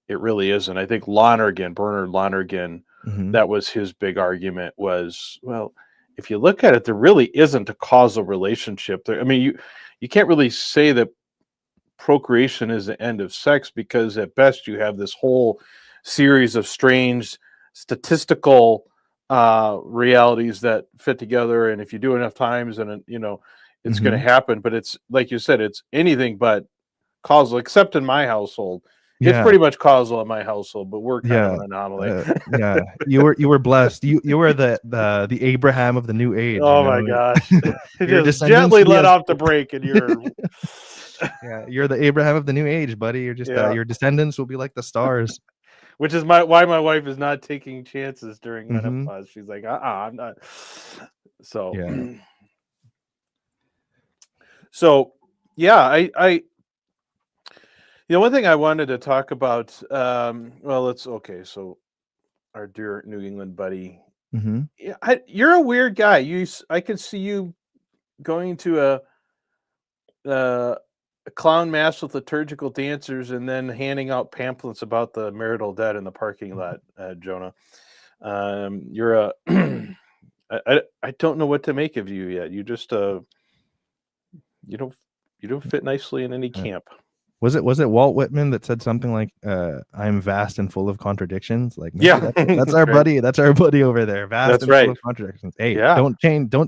it really isn't. I think Bernard Lonergan, Mm-hmm. That was his big argument was, well, if you look at it, there really isn't a causal relationship there. I mean, you can't really say that procreation is the end of sex, because at best you have this whole series of strange statistical realities that fit together, and if you do enough times, and it's going to Mm-hmm. happen. But it's like you said, it's anything but causal, except in my household. It's Yeah. pretty much causal in my household, but we're kind of Yeah. an anomaly. Yeah. You were blessed. You were the Abraham of the new age, Oh my gosh. Your Just descendants gently will be let as off the brake, and you're yeah, you're the Abraham of the new age, buddy. You're just yeah. your descendants will be like the stars. Which is why my wife is not taking chances during Mm-hmm. menopause. She's like, I'm not. So, Yeah. so yeah, one thing I wanted to talk about. Well, let's okay. So our dear New England buddy, Mm-hmm. yeah, you're a weird guy. I could see you going to a clown mass with liturgical dancers, and then handing out pamphlets about the marital debt in the parking lot, Jonah. You're a I don't know what to make of you yet. You just you don't you don't fit nicely in any Uh, camp. was it Walt Whitman that said something like, "I'm vast and full of contradictions"? Like maybe Yeah, that's our right. buddy. That's our buddy over there, vast That's and full right. of contradictions. Hey, Yeah, don't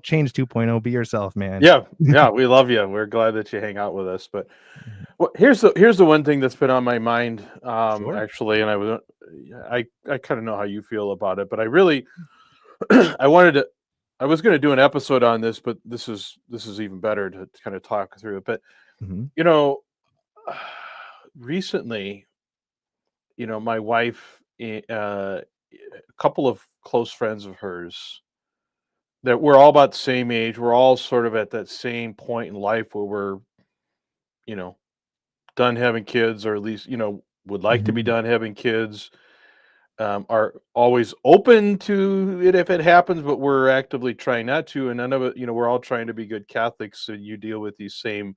change 2.0. Be yourself, man. yeah, yeah. We love you. We're glad that you hang out with us. But Mhm. well, here's the one thing that's been on my mind, Sure. actually, and I kind of know how you feel about it, but I really I wanted to. I was going to do an episode on this, but this is even better to kind of talk through it. But Mm-hmm. you know, recently, my wife, a couple of close friends of hers that we're all about the same age. We're all sort of at that same point in life where we're, you know, done having kids, or at least, would like to be Mm-hmm. done having kids. Are always open to it if it happens, but we're actively trying not to. And none of it, we're all trying to be good Catholics. So you deal with these same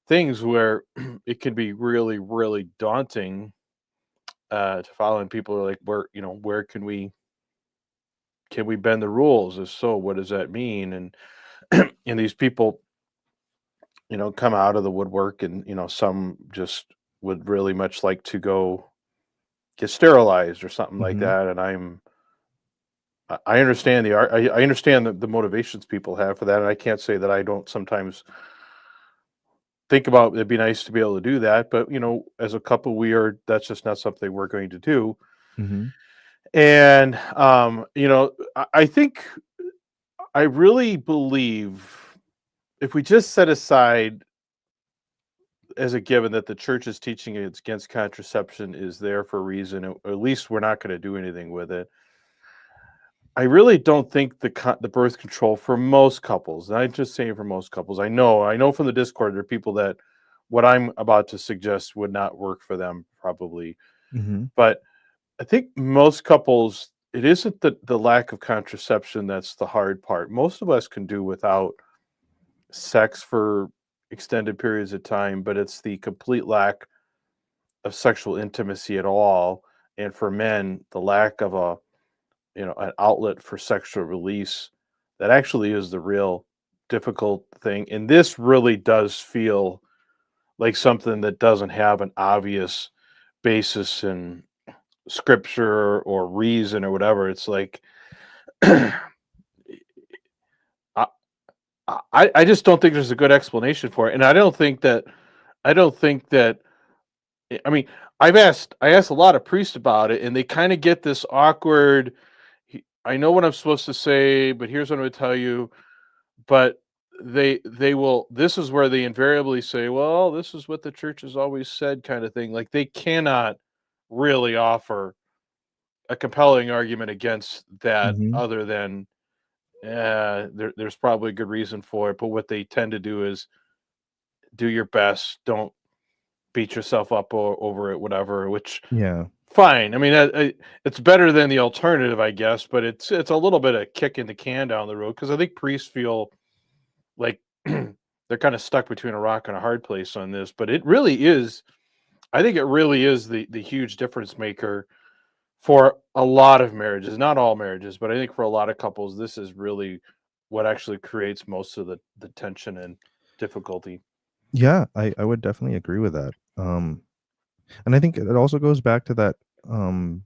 things where it can be really, really daunting to follow. And people are like, where can we bend the rules? If so, what does that mean? And these people, come out of the woodwork, and some just would really much like to go get sterilized or something like Mm-hmm. that. And I understand I understand the motivations people have for that, and I can't say that I don't sometimes think about it'd be nice to be able to do that, but as a couple, that's just not something we're going to do. Mm-hmm. And I think I really believe if we just set aside as a given that the church's teaching against contraception is there for a reason, or at least we're not going to do anything with it. I really don't think the birth control for most couples, and I'm just saying for most couples, I know from the Discord there are people that what I'm about to suggest would not work for them probably, Mm-hmm. but I think most couples, it isn't the lack of contraception that's the hard part. Most of us can do without sex for extended periods of time, but it's the complete lack of sexual intimacy at all. And for men, the lack of an outlet for sexual release, that actually is the real difficult thing. And this really does feel like something that doesn't have an obvious basis in scripture or reason or whatever. It's like I, I just don't think there's a good explanation for it. And I don't think that I mean, I asked a lot of priests about it, and they kind of get this awkward. I know what I'm supposed to say, but here's what I'm going to tell you. But they will. This is where they invariably say, "Well, this is what the church has always said," kind of thing. Like they cannot really offer a compelling argument against that, Mm-hmm. other than there's probably a good reason for it. But what they tend to do is do your best. Don't beat yourself up over it, whatever. Which Yeah. fine. I mean, it's better than the alternative, I guess. But it's a little bit of kicking the can down the road, because I think priests feel like they're kind of stuck between a rock and a hard place on this. But it really is. I think it really is the huge difference maker for a lot of marriages, not all marriages, but I think for a lot of couples, this is really what actually creates most of the tension and difficulty. Yeah, I would definitely agree with that. And I think it also goes back to um,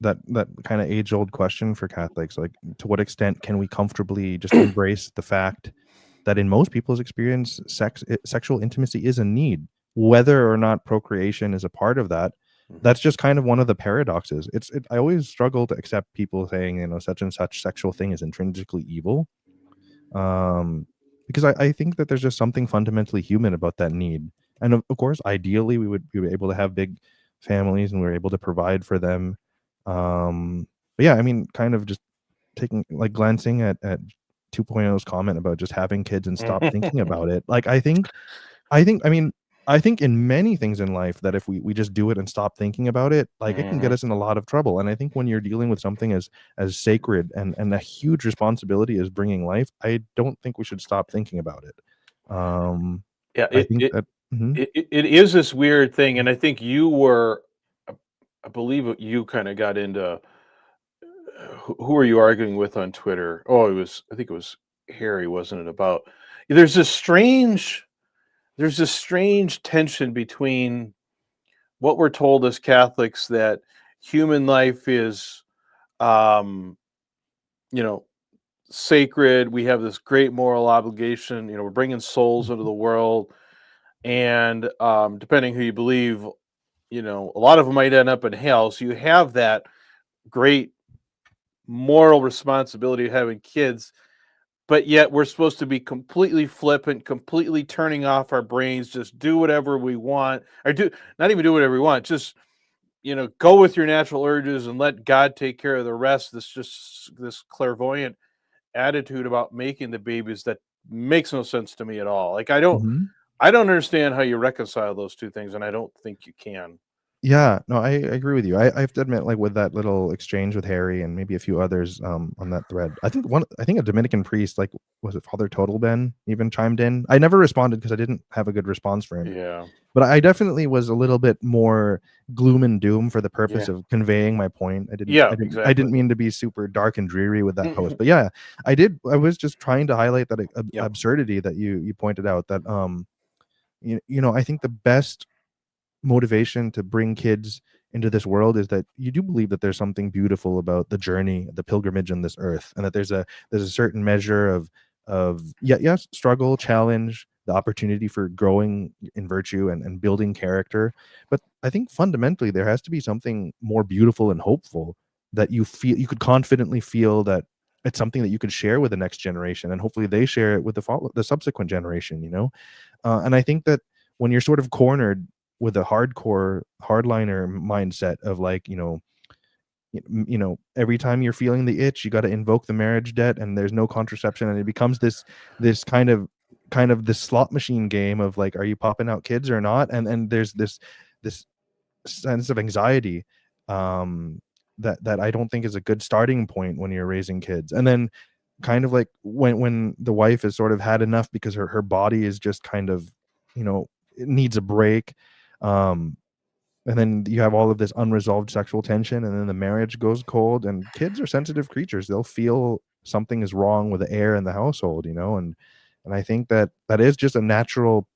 that kind of age old question for Catholics, like to what extent can we comfortably just embrace the fact that in most people's experience, sexual intimacy is a need, whether or not procreation is a part of that. Hmm. That's just kind of one of the paradoxes. I always struggle to accept people saying, such and such sexual thing is intrinsically evil, um, because I think that there's just something fundamentally human about that need. And of course, ideally, we were able to have big families and we were able to provide for them. But yeah, I mean, kind of just taking like glancing at 2.0's comment about just having kids and stop thinking about it. Like I think I mean I think in many things in life that if we just do it and stop thinking about it, like it can get Hmm. us in a lot of trouble. And I think when you're dealing with something as sacred and a huge responsibility as bringing life, I don't think we should stop thinking about it. Um, Yeah, I think that mhm, it is this weird thing, and I think you were, I I believe you kind of got into who are you arguing with on Twitter? Oh, I think it was Harry, wasn't it? About there's this strange there's this strange tension between what we're told as Catholics that human life is, um, you know, sacred. We have this great moral obligation. We're bringing souls into mhm, the world, and depending who you believe, a lot of them might end up in hell. So you have that great moral responsibility of having kids, but yet we're supposed to be completely flippant, completely turning off our brains, just do whatever we want, or do not even do whatever we want, just go with your natural urges and let God take care of the rest. This clairvoyant attitude about making the babies that makes no sense to me at all. Like mhm. I don't understand how you reconcile those two things, and I don't think you can. Yeah, no, I agree with you. I have to admit, like with that little exchange with Harry and maybe a few others on that thread, I think a Dominican priest, like was it Father Total Ben, even chimed in. I never responded because I didn't have a good response for him. Yeah. But I definitely was a little bit more gloom and doom for the purpose Yeah. of conveying my point. Yeah, I exactly. didn't mean to be super dark and dreary with that post. But yeah, I was just trying to highlight that Yep. absurdity that you pointed out that I think the best motivation to bring kids into this world is that you do believe that there's something beautiful about the journey, the pilgrimage on this earth, and that there's a certain measure of yeah, yes, struggle, challenge, the opportunity for growing in virtue and building character. But I think fundamentally there has to be something more beautiful and hopeful that you could confidently feel that it's something that you could share with the next generation, and hopefully they share it with the subsequent generation. And I think that when you're sort of cornered with a hardcore hardliner mindset of like, every time you're feeling the itch, you got to invoke the marriage debt, and there's no contraception, and it becomes this kind of this slot machine game of like, are you popping out kids or not? And there's this sense of anxiety um, that I don't think is a good starting point when you're raising kids. And then kind of like when the wife has sort of had enough because her body is just kind of, it needs a break. Um, and then you have all of this unresolved sexual tension, and then the marriage goes cold, and kids are sensitive creatures. They'll feel something is wrong with the air in the household. And I think that that is just a natural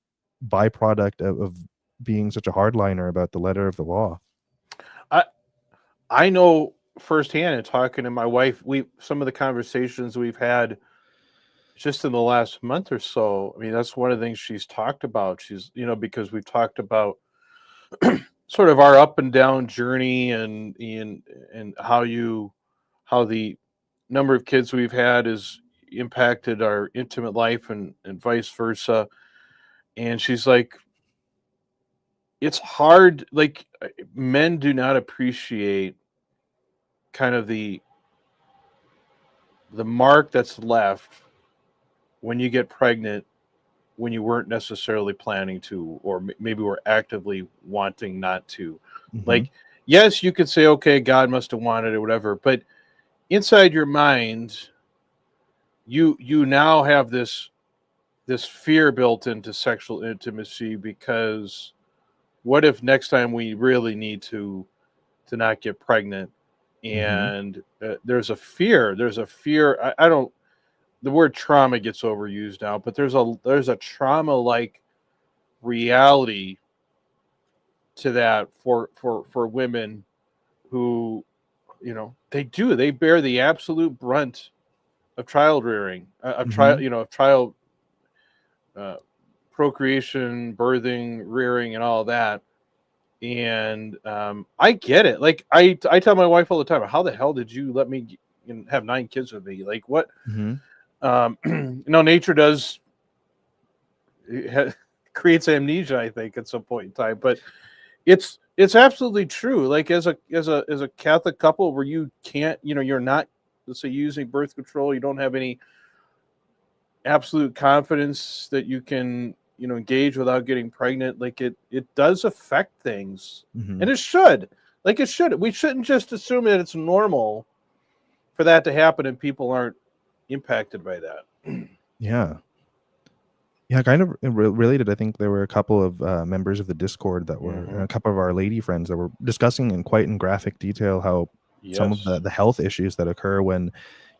byproduct of being such a hardliner about the letter of the law. I I know firsthand in talking to my wife, we some of the conversations we've had just in the last month or so. I mean, that's one of the things she's talked about. Because we've talked about sort of our up and down journey, and how the number of kids we've had has impacted our intimate life, and vice versa. And she's like, it's hard, like, men do not appreciate kind of the mark that's left when you get pregnant, when you weren't necessarily planning to, or maybe were actively wanting not to. Mhm, Like, yes, you could say, okay, God must have wanted it, or whatever, but inside your mind, you now have this fear built into sexual intimacy, because what if next time we really need to not get pregnant? Mm-hmm. and there's a fear. I don't. The word trauma gets overused now, but there's a trauma like reality to that for women who, they bear the absolute brunt of child rearing, Mm-hmm. of child uh, procreation, birthing, rearing, and all that. And I get it. Like I tell my wife all the time, how the hell did you let me have 9 kids with me? Like what? Mm-hmm. Nature does creates amnesia, I think, at some point in time, but it's absolutely true. Like as a Catholic couple where you can't, you're not, let's say, using birth control, you don't have any absolute confidence that you can, engage without getting pregnant. Like it does affect things, Mm-hmm. and it should. Like it should. We shouldn't just assume that it's normal for that to happen and people aren't impacted by that. Yeah. Yeah, kind of related. I think there were a couple of members of the Discord that were, and Hmm. a couple of our lady friends that were discussing in graphic detail how some of Yes. the health issues that occur when,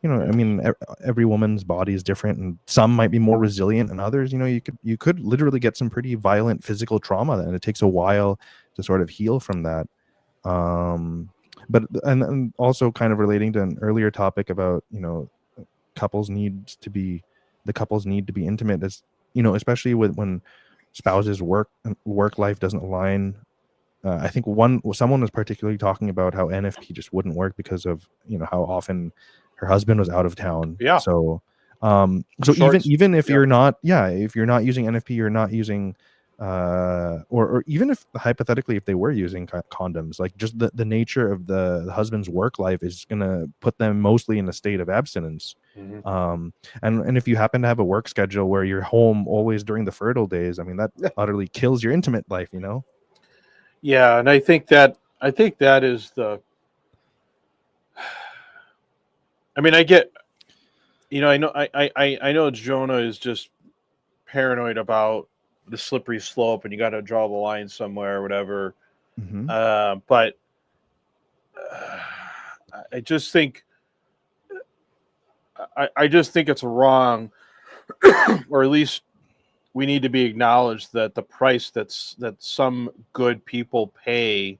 I Yes. mean, every woman's body is different, and some might be more resilient than others. You could literally get some pretty violent physical trauma, and it takes a while to sort of heal from that. Um, but and also kind of relating to an earlier topic about couples needs to be the couples need to be intimate, as especially when spouses work life doesn't align. I think someone was particularly talking about how NFP just wouldn't work because of how often her husband was out of town. Yeah. So even Shorts. even if Yeah. you're not, yeah, if you're not using NFP, you're not using or even if hypothetically if they were using condoms, like just the nature of the husband's work life is going to put them mostly in a state of abstinence. Hmm. um and if you happen to have a work schedule where you're home always during the fertile days, I mean, that utterly kills your intimate life. Yeah, and I think that is the. I mean, I get. I know. I know Jonah is just paranoid about the slippery slope, and you got to draw the line somewhere, or whatever. Hmm. But uh, I just think. I just think it's wrong, or at least we need to be acknowledged that the price that some good people pay,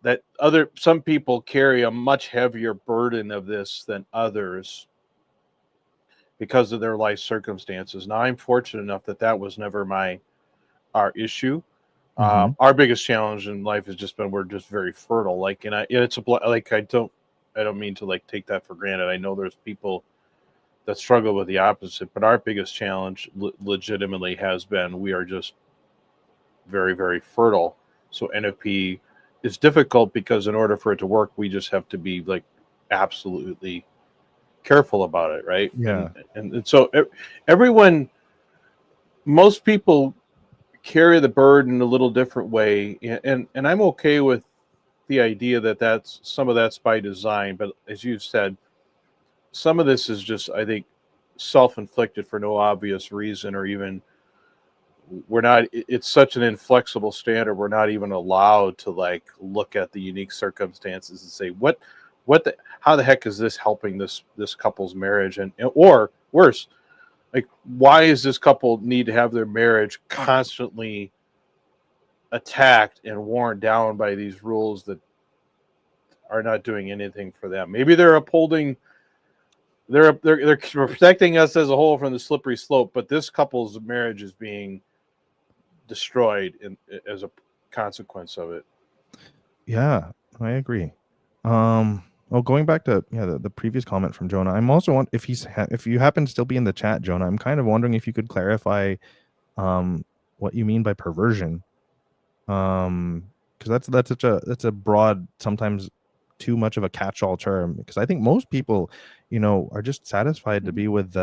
that other some people carry a much heavier burden of this than others because of their life circumstances. Now, I'm fortunate enough that was never our issue. Hmm. Our biggest challenge in life has just been we're just very fertile. Like, and it's like I don't mean to like take that for granted. I know there's people that struggle with the opposite, but our biggest challenge legitimately has been we are just very, very fertile. So NFP is difficult because in order for it to work, we just have to be like absolutely careful about it, right? And Yeah. and so everyone, most people carry the burden a little different way, and I'm okay with the idea that that's some of that's by design, but as you've said, some of this is just, I think, self-inflicted for no obvious reason, or even we're not. It's such an inflexible standard. We're not even allowed to like look at the unique circumstances and say how the heck is this helping this couple's marriage, and or worse, like why does this couple need to have their marriage constantly attacked and worn down by these rules that are not doing anything for them? Maybe they're upholding, they're protecting us as a whole from the slippery slope, but this couple's marriage is being destroyed as a consequence of it. Yeah, I agree. Well, going back to the previous comment from Jonah, I'm also if if you happen to still be in the chat, Jonah, I'm kind of wondering if you could clarify what you mean by perversion. Because that's a broad, sometimes too much of a catch-all term. Because I think most people, are just satisfied to be with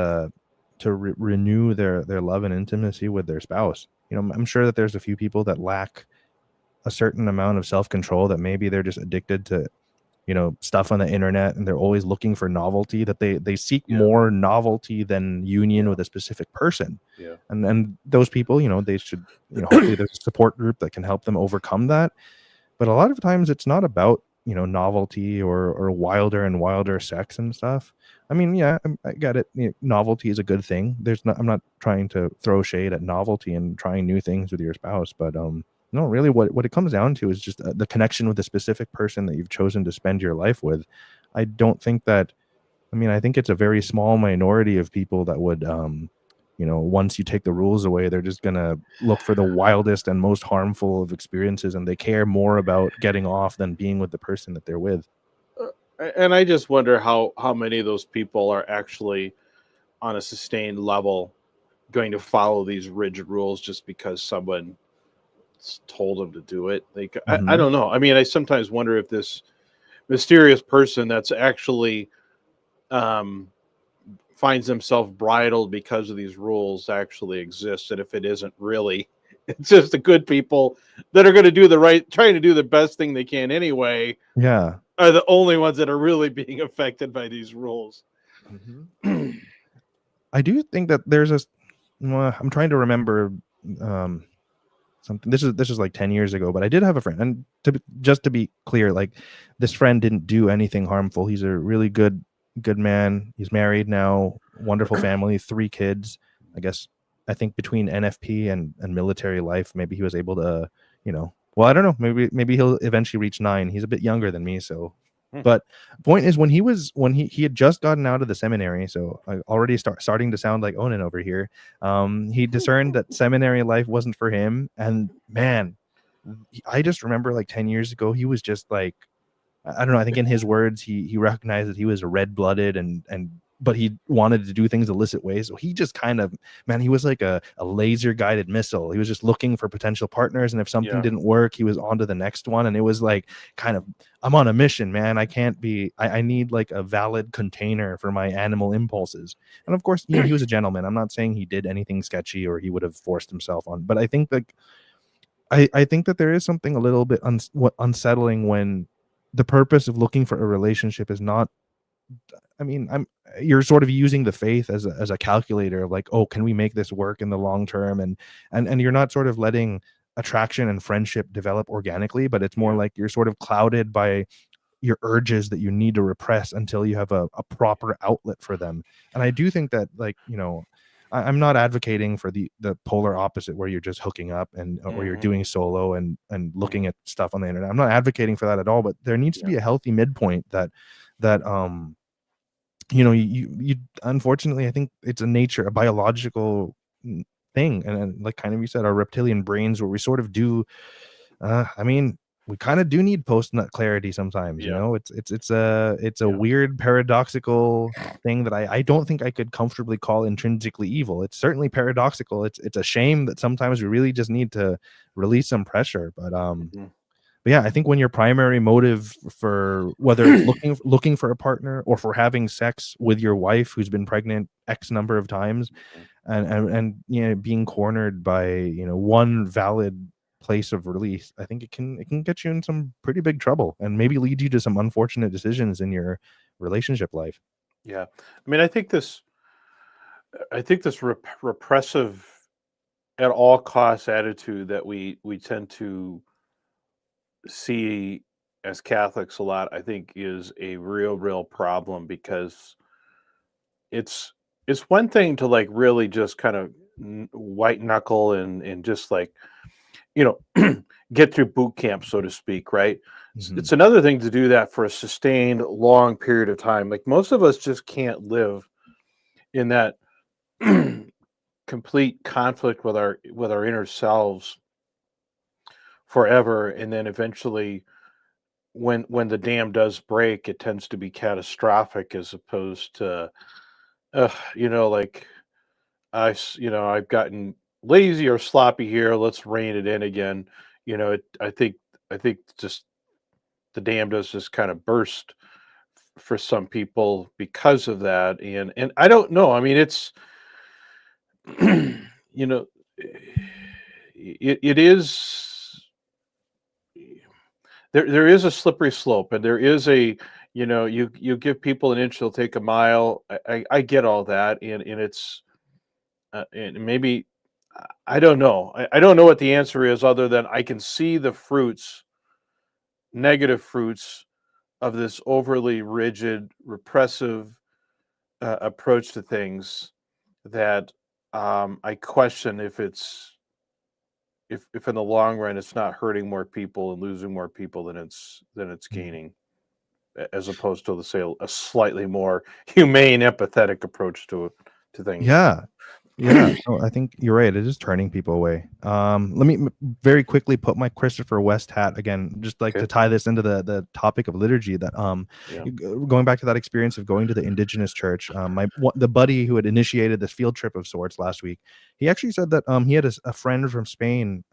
renew their love and intimacy with their spouse. I'm sure that there's a few people that lack a certain amount of self-control, that maybe they're just addicted to stuff on the internet, and they're always looking for novelty, that they seek Yeah, more novelty than union yeah, with a specific person. yeah. And those people, they should hopefully there's a support group that can help them overcome that. But a lot of times it's not about novelty or wilder and wilder sex and stuff. I mean, yeah, I get it. Novelty is a good thing. I'm not trying to throw shade at novelty and trying new things with your spouse, but no, really, what it comes down to is just the connection with the specific person that you've chosen to spend your life with. I don't think that. I mean, I think it's a very small minority of people that would, once you take the rules away, they're just gonna look for the wildest and most harmful of experiences, and they care more about getting off than being with the person that they're with. And I just wonder how many of those people are actually on a sustained level going to follow these rigid rules just because someone told them to do it. Like I Hmm. don't know. I mean, I sometimes wonder if this mysterious person that's actually um, finds himself bridled because of these rules actually exists, and if it isn't really, it's just the good people that are going to do the right, trying to do the best thing they can anyway, Yeah. are the only ones that are really being affected by these rules. Hmm. I do think that I'm trying to remember um, something. This is like 10 years ago, but I did have a friend, and just to be clear, like this friend didn't do anything harmful. He's a really good man. He's married now, wonderful family, 3 kids. I guess I think between NFP and military life, maybe he was able to, well, I don't know. Maybe he'll eventually reach 9. He's a bit younger than me, so. But point is, when he had just gotten out of the seminary, so I already starting to sound like Onan over here. He discerned that seminary life wasn't for him, and man, I just remember like 10 years ago, he was just like, I don't know. I think in his words, he recognized that he was red blooded and but he wanted to do things illicit ways. So he just kind of, man, he was like a laser guided missile. He was just looking for potential partners, and if something Yeah. didn't work, he was on to the next one. And it was like kind of, I'm on a mission, man. I can't be. I need like a valid container for my animal impulses. And of course, he was a gentleman. I'm not saying he did anything sketchy or he would have forced himself on, but I think like I think that there is something a little bit unsettling when the purpose of looking for a relationship is not. I mean, you're sort of using the faith as a calculator of like, oh, can we make this work in the long term, and you're not sort of letting attraction and friendship develop organically, but it's more Yeah. like you're sort of clouded by your urges that you need to repress until you have a proper outlet for them. And I do think that, like, I'm not advocating for the polar opposite where you're just hooking up and or you're Hmm. doing solo and looking Hmm. at stuff on the internet. I'm not advocating for that at all, but there needs to Yeah. be a healthy midpoint that you unfortunately, I think it's a biological thing, and like kind of you said, our reptilian brains, where we sort of do I mean, we kind of do need post nut clarity sometimes. Yeah. It's a Yeah. weird paradoxical thing that I don't think I could comfortably call intrinsically evil. It's certainly paradoxical. It's a shame that sometimes we really just need to release some pressure. But yeah, I think when your primary motive for whether it's looking for a partner or for having sex with your wife who's been pregnant X number of times, and being cornered by one valid place of release, I think it can get you in some pretty big trouble and maybe lead you to some unfortunate decisions in your relationship life. Yeah. I mean, I think this repressive at all costs attitude that we tend to see as Catholics a lot, I think is a real problem because it's it's one thing to like really just kind of white knuckle and just like you get through boot camp, so to speak, right? It's Mhm. another thing to do that for a sustained long period of time. Like most of us just can't live in that complete conflict with our inner selves forever, and then eventually when the dam does break, it tends to be catastrophic as opposed to like I've gotten lazy or sloppy here, let's rein it in again. I think just the dam does just kind of burst for some people because of that, and I don't know. I mean, it's you know it is there is a slippery slope, and there is a you give people an inch, they'll take a mile. I get all that, and it's and maybe I don't know. I don't know what the answer is other than I can see the fruits, negative fruits of this overly rigid, repressive approach to things that I question if it's if in the long run it's not hurting more people and losing more people than it's Mm. gaining, as opposed to, let's say, a slightly more humane, empathetic approach to things. Yeah. Yeah. No, I think you're right. It is turning people away. Let me very quickly put my Christopher West hat again, just like to Okay. tie this into the topic of liturgy. That Yeah. going back to that experience of going to the indigenous church. The buddy who had initiated this field trip of sorts last week, he actually said that he had a friend from Spain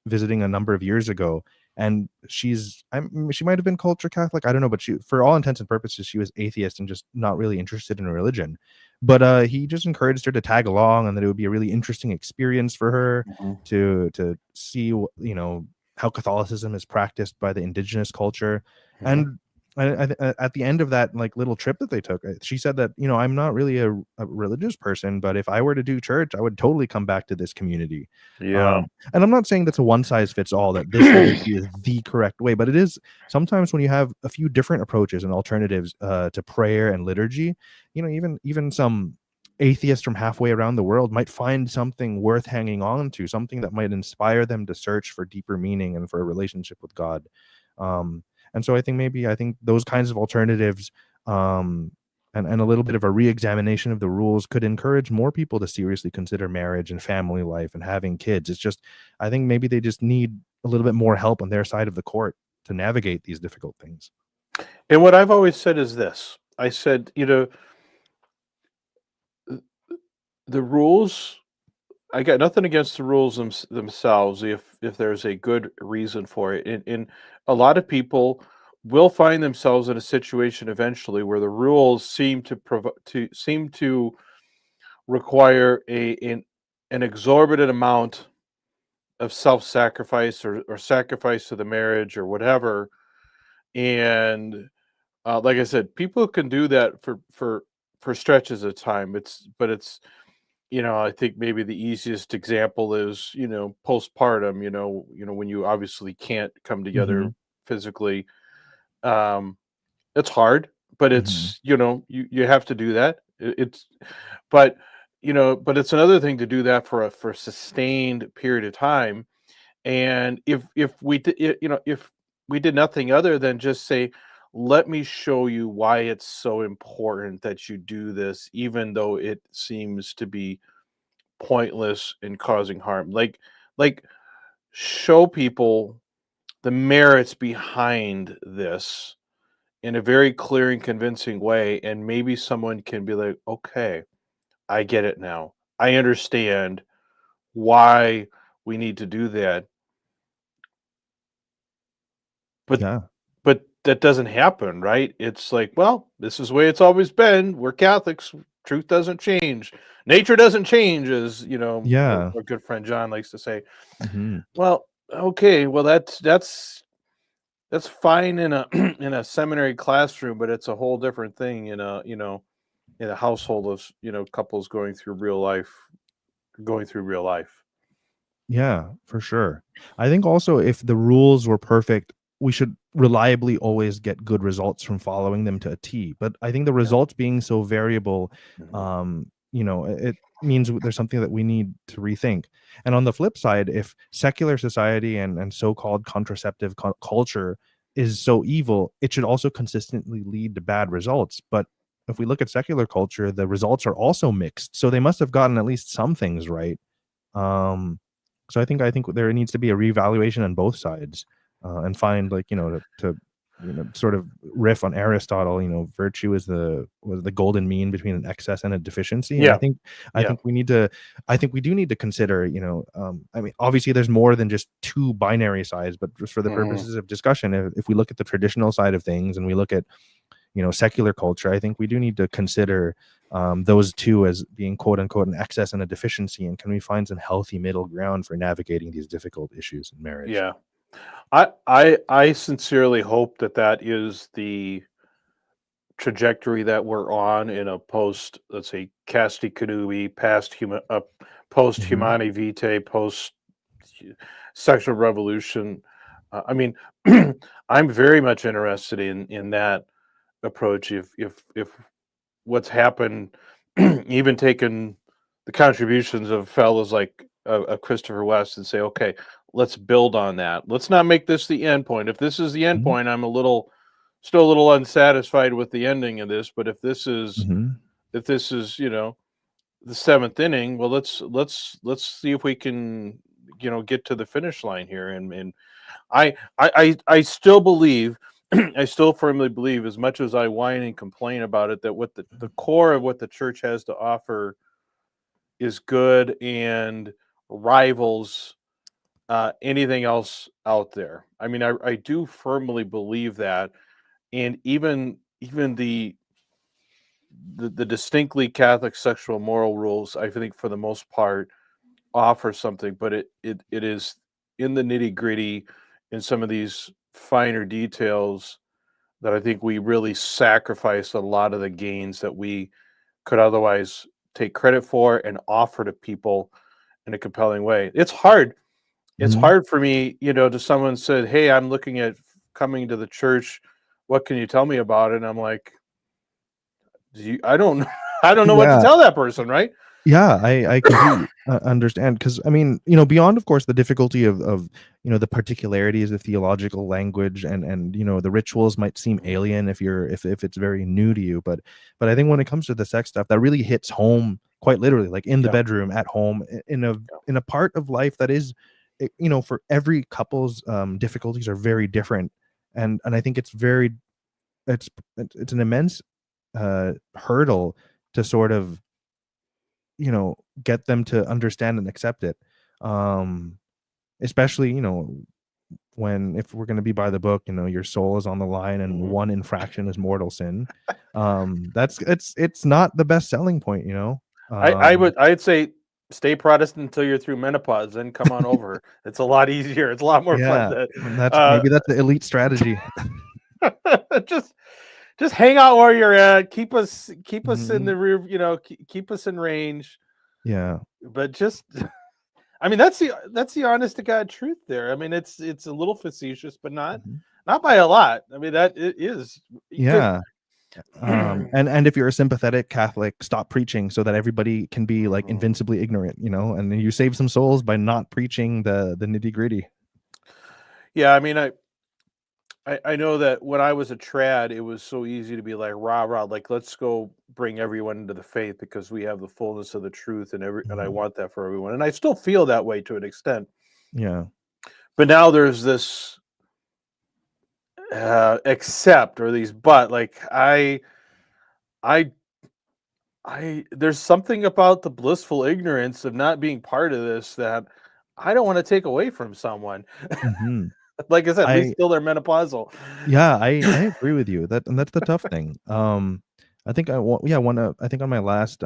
visiting a number of years ago, and she might have been culture Catholic, I don't know, but she, for all intents and purposes, she was atheist and just not really interested in religion. But he just encouraged her to tag along, and that it would be a really interesting experience for her Mhm. to see how Catholicism is practiced by the indigenous culture. Mhm. And at the end of that like little trip that they took, she said that I'm not really a religious person, but if I were to do church, I would totally come back to this community. Yeah. And I'm not saying that's a one size fits all, that this liturgy is the correct way, but it is sometimes when you have a few different approaches and alternatives to prayer and liturgy, even some atheists from halfway around the world might find something worth hanging on to, something that might inspire them to search for deeper meaning and for a relationship with God. Um, and so I think those kinds of alternatives, um, and a little bit of a re-examination of the rules could encourage more people to seriously consider marriage and family life and having kids. It's just, I think maybe they just need a little bit more help on their side of the court to navigate these difficult things. And what I've always said is this. I said, the rules, I got nothing against the rules themselves if there's a good reason for it. And a lot of people will find themselves in a situation eventually where the rules seem to require an exorbitant amount of self-sacrifice, or sacrifice to the marriage or whatever. And like I said, people can do that for stretches of time. It's I think maybe the easiest example is, postpartum, when you obviously can't come together Hmm. physically. Um, it's hard, but Hmm. you have to do that. But, but it's another thing to do that for a sustained period of time. And if we did nothing other than just say, let me show you why it's so important that you do this, even though it seems to be pointless and causing harm. Like show people the merits behind this in a very clear and convincing way, and maybe someone can be like, "Okay, I get it now. I understand why we need to do that." But Yeah. that doesn't happen, right? It's like, "Well, this is the way it's always been. We're Catholics. Truth doesn't change. Nature doesn't change," as, Yeah. our good friend John likes to say. Hmm. Well, okay, well, that's fine in a in a seminary classroom, but it's a whole different thing in a household of couples going through real life. Yeah, for sure. I think also if the rules were perfect, we should reliably always get good results from following them to a T. But I think the Yeah. results being so variable, Mhm. it means there's something that we need to rethink. And on the flip side, if secular society and so-called contraceptive culture is so evil, it should also consistently lead to bad results. But if we look at secular culture, the results are also mixed. So they must have gotten at least some things right. So I think there needs to be a reevaluation on both sides, and find, like, sort of riff on Aristotle. Virtue is the golden mean between an excess and a deficiency. And I Yeah, think I yeah. think we need to I think we do need to consider, I mean, obviously there's more than just two binary sides, but just for the Mhm. purposes of discussion, if we look at the traditional side of things and we look at secular culture, I think we do need to consider those two as being quote unquote an excess and a deficiency. And can we find some healthy middle ground for navigating these difficult issues in marriage? Yeah. I sincerely hope that that is the trajectory that we're on in a post, let's say, Casti Connubii, post Hmm. Humani Vitae, post sexual revolution. I mean, I'm very much interested in that approach. If what's happened, even taking the contributions of fellows like Christopher West and say, okay, let's build on that. Let's not make this the end point. If this is the end Mhm, point, I'm still a little unsatisfied with the ending of this. But mhm, if this is the seventh inning, well, let's see if we can get to the finish line here. And I still believe, I still firmly believe, as much as I whine and complain about it, that what the core of what the church has to offer is good and rivals anything else out there. I mean, I do firmly believe that, and even the distinctly Catholic sexual moral rules, I think for the most part offer something, but it is in the nitty gritty, in some of these finer details, that I think we really sacrifice a lot of the gains that we could otherwise take credit for and offer to people in a compelling way. It's hard. It's mhm. hard for me, to someone said, "Hey, I'm looking at coming to the church. What can you tell me about it?" And I'm like, I don't, I don't know what to Yeah. tell that person, right? Yeah, I completely understand because I mean, you know, beyond of course the difficulty of you know the particularities of theological language and you know the rituals might seem Mhm. alien if it's very new to you, but I think when it comes to the sex stuff, that really hits home quite literally, like in the Yeah, bedroom, at home, yeah, in a part of life that is, you know, for every couple's difficulties are very different, and I think it's very it's it's an immense hurdle to sort of you know, get them to understand and accept it. Um, especially, you know, when if we're gonna be by the book, you know, your soul is on the line and mhm. one infraction is mortal sin. That's it's not the best selling point, you know? I'd say stay Protestant until you're through menopause, then come on over. It's a lot easier. It's a lot more fun Yeah, to and that's uh maybe that's the elite strategy. just just hang out where you're at. Keep us in Mhm. the rear, keep us in range. Yeah. But just I mean that's the honest to God truth there. I mean it's a little facetious, but Mhm. not by a lot. I mean that it is because Yeah. And if you're a sympathetic Catholic, stop preaching so that everybody can be like Mhm. invincibly ignorant, you know, and then you save some souls by not preaching the nitty gritty. Yeah, I mean I know that when I was a trad, it was so easy to be like rah rah, like let's go bring everyone into the faith because we have the fullness of the truth and I Mhm. want that for everyone. And I still feel that way to an extent. Yeah. But now there's this accept or these but like I there's something about the blissful ignorance of not being part of this that I don't want to take away from someone. Mhm. Like I said, at least I till they're menopausal. yeah, I agree with you. That and that's the tough thing. I think yeah, I think on my last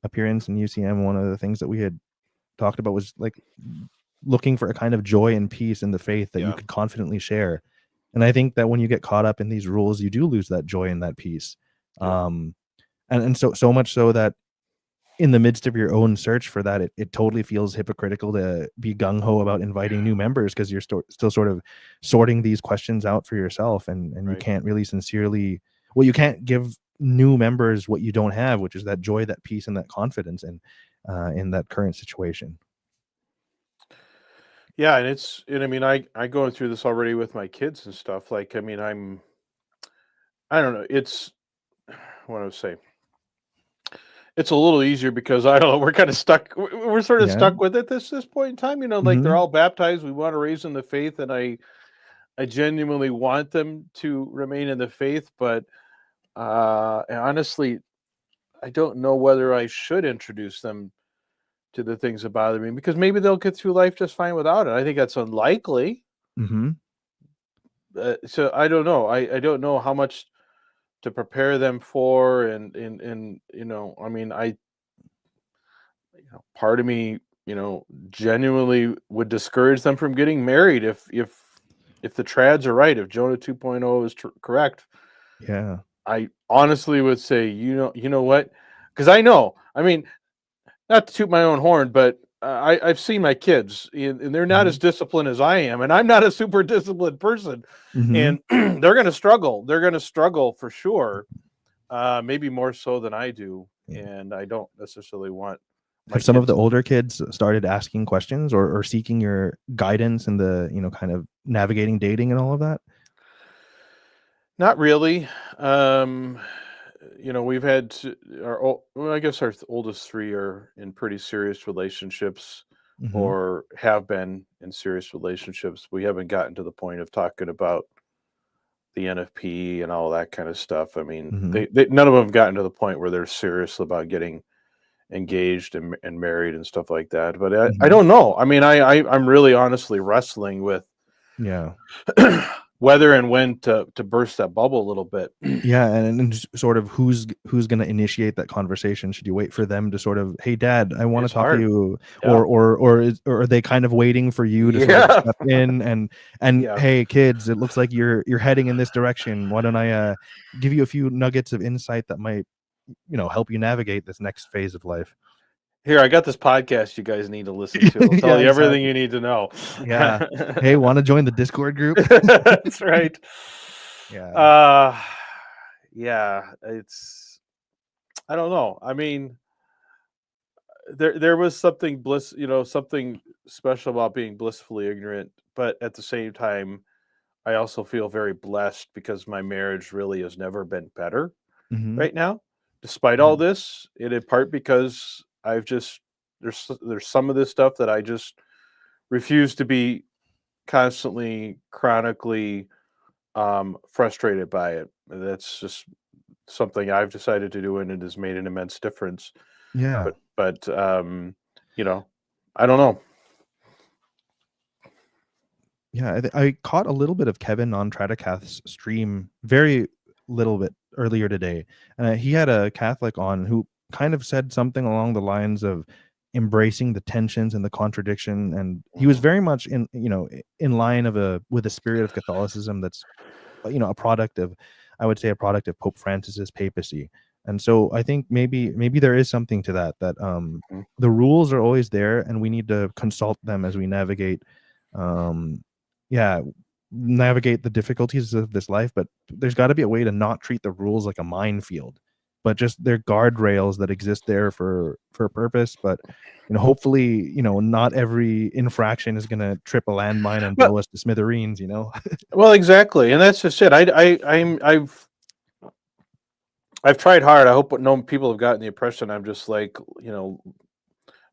appearance in UCM, one of the things that we had talked about was like looking for a kind of joy and peace in the faith that you Yeah, could confidently share. And I think that when you get caught up in these rules, you do lose that joy and that peace. yeah, Um, and so much so that in the midst of your own search for that, it totally feels hypocritical to be gung ho about inviting new members because you're still sort of sorting these questions out for yourself, and you right. can't really sincerely, well, you can't give new members what you don't have, which is that joy, that peace, and that confidence, and in that current situation. Yeah, and I mean I going through this already with my kids and stuff. Like I mean I don't know. It's what I would say. It's a little easier because I don't know. We're kind of stuck. We're sort of Yeah. stuck with it this point in time. Like they're Hmm. all baptized. We want to raise in the faith, and I genuinely want them to remain in the faith. But and honestly, I don't know whether I should introduce them to the things that bother me because maybe they'll get through life just fine without it. I think that's unlikely. Hmm. So I don't know. I don't know how much to prepare them for, and I mean part of me genuinely would discourage them from getting married if the trads are right, if Jonah 2.0 is correct. Yeah. I honestly would say, you know what, because I know, I mean, not to toot my own horn, but I've seen my kids, and they're not Mhm. as disciplined as I am, and I'm not a super disciplined person, Mhm. and they're going to struggle. They're going to struggle for sure, maybe more so than I do, Yeah. and I don't necessarily want my Have some of kids the to. older kids started asking questions or seeking your guidance in the, kind of navigating dating and all of that? Not really. Um, we've had well, I guess our oldest three are in pretty serious relationships Mhm. or have been in serious relationships. We haven't gotten to the point of talking about the NFP and all that kind of stuff. I mean, Mhm. they none of them have gotten to the point where they're serious about getting engaged and married and stuff like that. But I Mhm. don't know. I mean, I'm really honestly wrestling with Yeah. whether and when to burst that bubble a little bit. Yeah, and just sort of who's gonna initiate that conversation? Should you wait for them to sort of, "Hey, dad, I wanna It's talk to hard. you," Yeah. or are they kind of waiting for you to sort of Yeah. step in and, Yeah. "Hey, kids, it looks like you're heading in this direction. Why don't I, give you a few nuggets of insight that might, help you navigate this next phase of life?" Here, I got this podcast you guys need to listen to. It'll tell Yeah, you everything exactly. you need to know. Yeah. "Hey, wanna join the Discord group?" That's right. Yeah. Uh, yeah, it's I don't know. I mean, there was something something special about being blissfully ignorant, but at the same time, I also feel very blessed because my marriage really has never been better Mhm. right now, despite all Mhm. this, and in part because I've just there's some of this stuff that I just refuse to be constantly, chronically, frustrated by it. That's just something I've decided to do, and it has made an immense difference. Yeah. But you know, I don't know. Yeah, I caught a little bit of Kevin on Tradicath's stream, very little bit earlier today. He had a Catholic on who kind of said something along the lines of embracing the tensions and the contradiction, and he was Mhm. very much in line of a with a spirit of Catholicism that's a product of, I would say, a product of Pope Francis's papacy. And so I think maybe there is something to that Mhm. the rules are always there and we need to consult them as we navigate um yeah, navigate the difficulties of this life, but there's got to be a way to not treat the rules like a minefield, but just they're guardrails that exist there for a purpose. But hopefully, not every infraction is going to trip a landmine and But blow us to smithereens. well, exactly, and that's just it. I've tried hard. I hope no people have gotten the impression I'm just like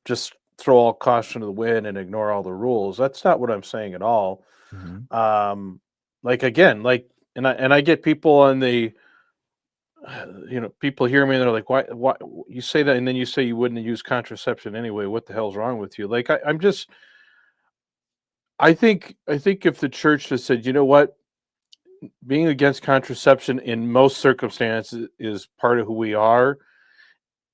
just throw all caution to the wind and ignore all the rules. That's not what I'm saying at all. Mhm. Um, like again, like and I get people on the people hear me and they're like, why you say that, and then you say you wouldn't use contraception anyway. What the hell's wrong with you? Like I'm just I think if the church just said, you know what, being against contraception in most circumstances is part of who we are.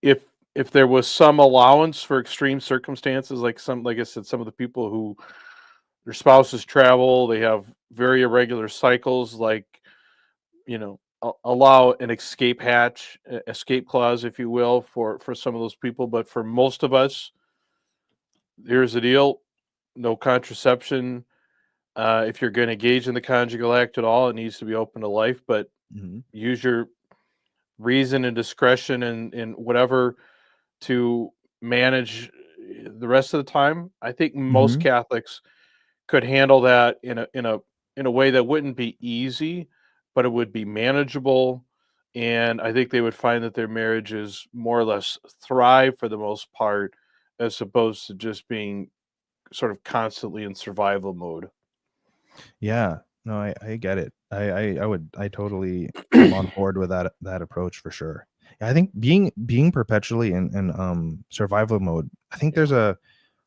If if there was some allowance for extreme circumstances, like I said, some of the people who their spouses travel, they have very irregular cycles, like allow an escape hatch, escape clause, if you will, for some of those people. But for most of us, here's the deal: no contraception. If you're going to engage in the conjugal act at all, it needs to be open to life, but Mhm. use your reason and discretion and whatever to manage the rest of the time. I think most Mhm. Catholics could handle that in a way that wouldn't be easy, but it would be manageable. And I think they would find that their marriages more or less thrive for the most part, as opposed to just being sort of constantly in survival mode. Yeah. No, I get it. I totally am on board with that approach for sure. Yeah, I think being perpetually in survival mode, I think Yeah.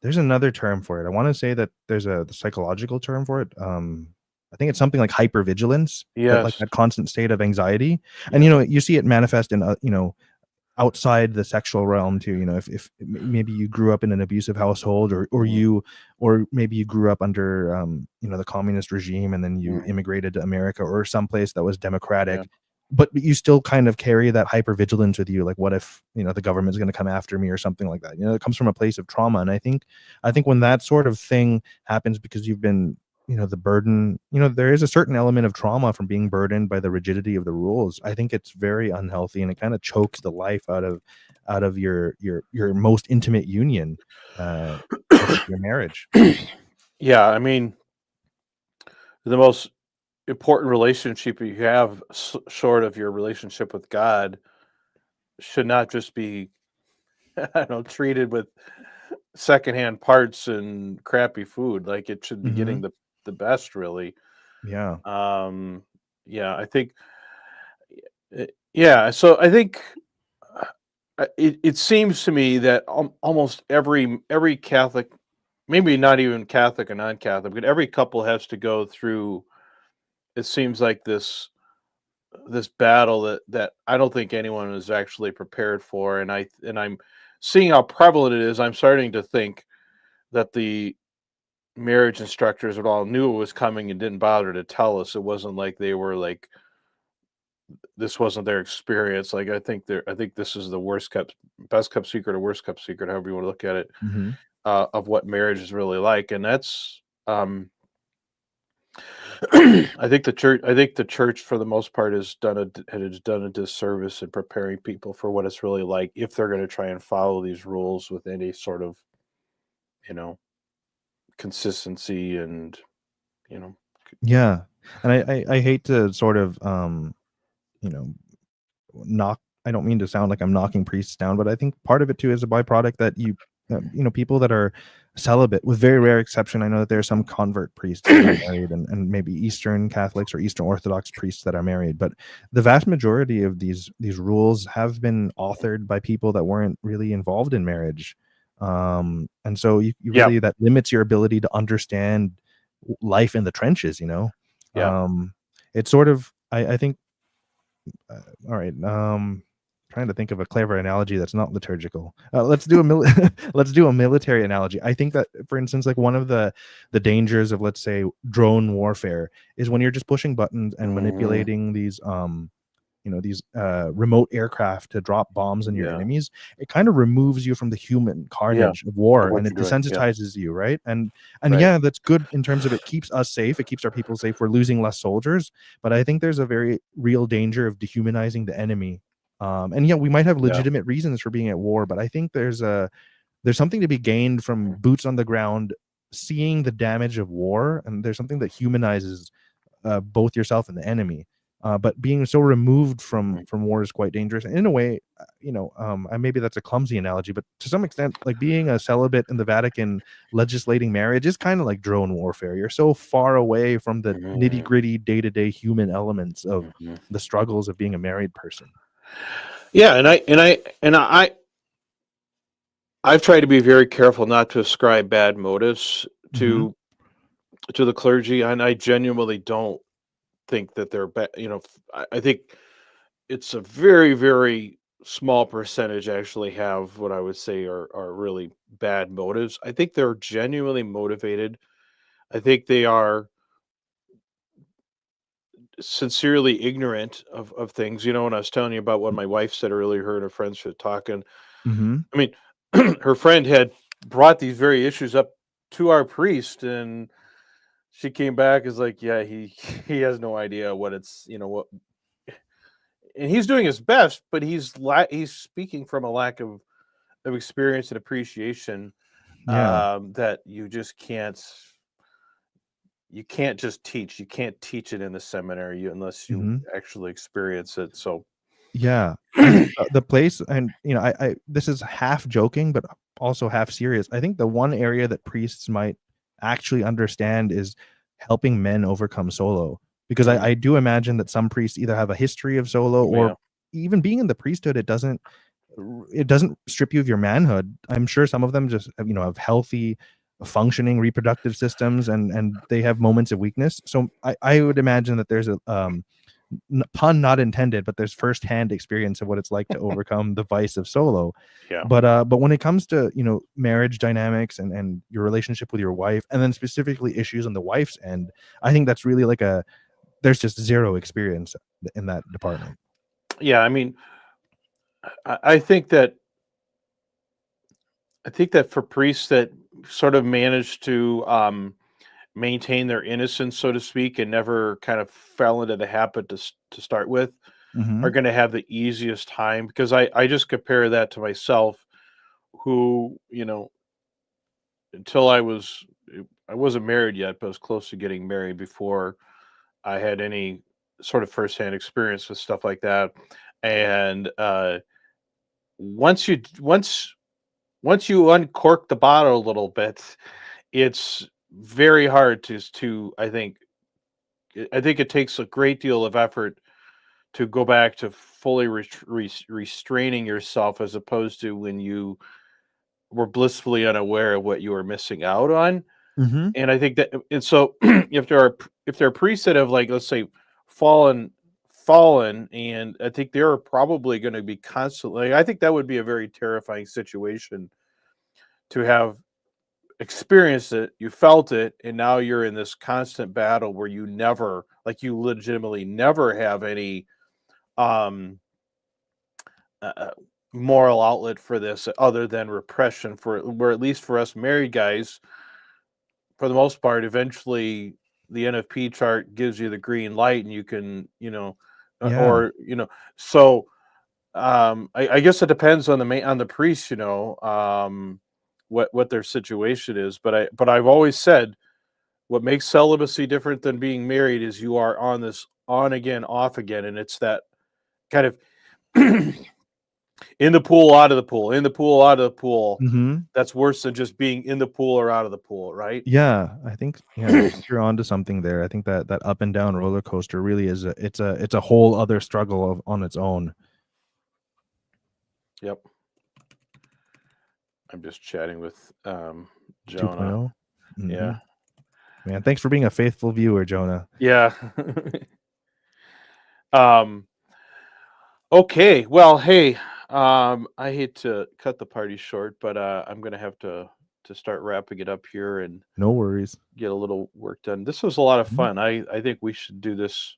there's another term for it. I wanna say that there's the psychological term for it. I think it's something like hypervigilance, Yes. that constant state of anxiety. And, Yeah. you see it manifest in, outside the sexual realm too. If maybe you grew up in an abusive household, Mhm. or maybe you grew up under the communist regime and then you Mhm. immigrated to America or someplace that was Yeah. democratic. but you still kind of carry that hypervigilance with you. Like, what if, the government's going to come after me or something like that? It comes from a place of trauma. And I think when that sort of thing happens, because you've been, the burden, there is a certain element of trauma from being burdened by the rigidity of the rules. I think it's very unhealthy, and it kind of chokes the life out of your most intimate union, uh, which is your marriage. Yeah, I mean, the most important relationship you have, short of your relationship with God, should not just be, I don't know, treated with secondhand parts and crappy food. Like, it should be Hmm. getting the best, really. Yeah. Um, yeah, I think, yeah. So I think it seems to me that almost every Catholic, maybe not even Catholic or non-Catholic, but every couple has to go through. It seems like this battle that I don't think anyone is actually prepared for, and I'm seeing how prevalent it is. I'm starting to think that the marriage instructors at all knew it was coming and didn't bother to tell us. It wasn't like they were like, this wasn't their experience. Like, I think this is the best kept secret or worst kept secret, however you want to look at it, Hmm. of what marriage is really like, and that's. I think the church for the most part has done a disservice in preparing people for what it's really like if they're going to try and follow these rules with any sort of, you know consistency and, you know Yeah. And I hate to sort of, you know knock I don't mean to sound like I'm knocking priests down, but I think part of it too is a byproduct that people that are celibate, with very rare exception. I know that there are some convert priests that are married, and maybe Eastern Catholics or Eastern Orthodox priests that are married, but the vast majority of these rules have been authored by people that weren't really involved in marriage. And so you yeah, really, that limits your ability to understand life in the trenches. yeah. um it's sort of, I think, all right. Trying to think of a clever analogy that's not liturgical. Let's do a military analogy. I think that, for instance, like one of the dangers of, let's say, drone warfare is when you're just pushing buttons and Mhm. manipulating these remote aircraft to drop bombs on your Yeah, enemies. It kind of removes you from the human yeah, carnage of war, of what and it you're doing, yeah, desensitizes you, right? And right, yeah, that's good in terms of, it keeps us safe, it keeps our people safe, we're losing less soldiers. But I think there's a very real danger of dehumanizing the enemy. And yeah, we might have yeah, legitimate reasons for being at war, but I think there's something to be gained from boots on the ground, seeing the damage of war, and there's something that humanizes both yourself and the enemy. But being so removed from mhm, war is quite dangerous. And in a way, and maybe that's a clumsy analogy, but to some extent, like being a celibate in the Vatican legislating marriage is kind of like drone warfare. You're so far away from the nitty mhm, gritty day to day human elements of mhm. the struggles of being a married person. Yeah, I've tried to be very careful not to ascribe bad motives Hmm. to the clergy, and I genuinely don't think that they're bad. I think it's a very, very small percentage actually have what I would say are really bad motives. I think they're genuinely motivated. I think they are sincerely ignorant of things. When I was telling you about what my wife said earlier, her and her friends were talking. Hmm. I mean, her friend had brought these very issues up to our priest, and she came back as like, yeah, he he has no idea what it's, what, and he's doing his best, but he's speaking from a lack of experience and appreciation, Yeah. that you can't just teach. You can't teach it in the seminary unless you Hmm. actually experience it. So Yeah, I think the place, and I this is half joking, but also half serious. I think the one area that priests might actually understand is helping men overcome solo, because I Mhm. do imagine that some priests either have a history of solo, Oh, or yeah, even being in the priesthood, it doesn't strip you of your manhood. I'm sure some of them just have healthy, functioning reproductive systems, and they have moments of weakness. So I would imagine that there's a pun not intended, but there's firsthand experience of what it's like to overcome the vice of solo. yeah, But when it comes to marriage dynamics, and your relationship with your wife, and then specifically issues on the wife's end, I think that's really like there's just zero experience in that department. Yeah, I mean, I think that for priests that sort of manage to maintain their innocence, so to speak, and never kind of fell into the habit to start with, Mm-hmm. are going to have the easiest time, because I just compare that to myself, who, until I wasn't married yet, but I was close to getting married before I had any sort of firsthand experience with stuff like that. And once you once once you uncork the bottle a little bit, it's very hard to I think it takes a great deal of effort to go back to fully restraining yourself, as opposed to when you were blissfully unaware of what you were missing out on. Mm-hmm. And I think that, and so if there are priests that have, like, let's say, fallen fallen, and I think they're probably going to be constantly, I think that would be a very terrifying situation to have experienced it, you felt it, and now you're in this constant battle where you never, like, you legitimately never have any um uh, uh, moral outlet for this other than repression, for where, at least for us married guys, for the most part, eventually the NFP chart gives you the green light, and you can, Yeah. or so I guess it depends on the priest, what their situation is. But I've always said, what makes celibacy different than being married is you are on this on again, off again, and it's that kind of in the pool, out of the pool, in the pool, out of the pool. Mm-hmm. That's worse than just being in the pool or out of the pool, right? Yeah, I think you're onto something there. I think that that up and down roller coaster really is it's a whole other struggle on its own. Yep. I'm just chatting with Jonah. 2.0. Mm-hmm. Yeah. Man, thanks for being a faithful viewer, Jonah. Yeah. um okay. Well, hey, I hate to cut the party short, but I'm gonna have to start wrapping it up here and No worries. get a little work done. This was a lot of Mhm. fun. I think we should do this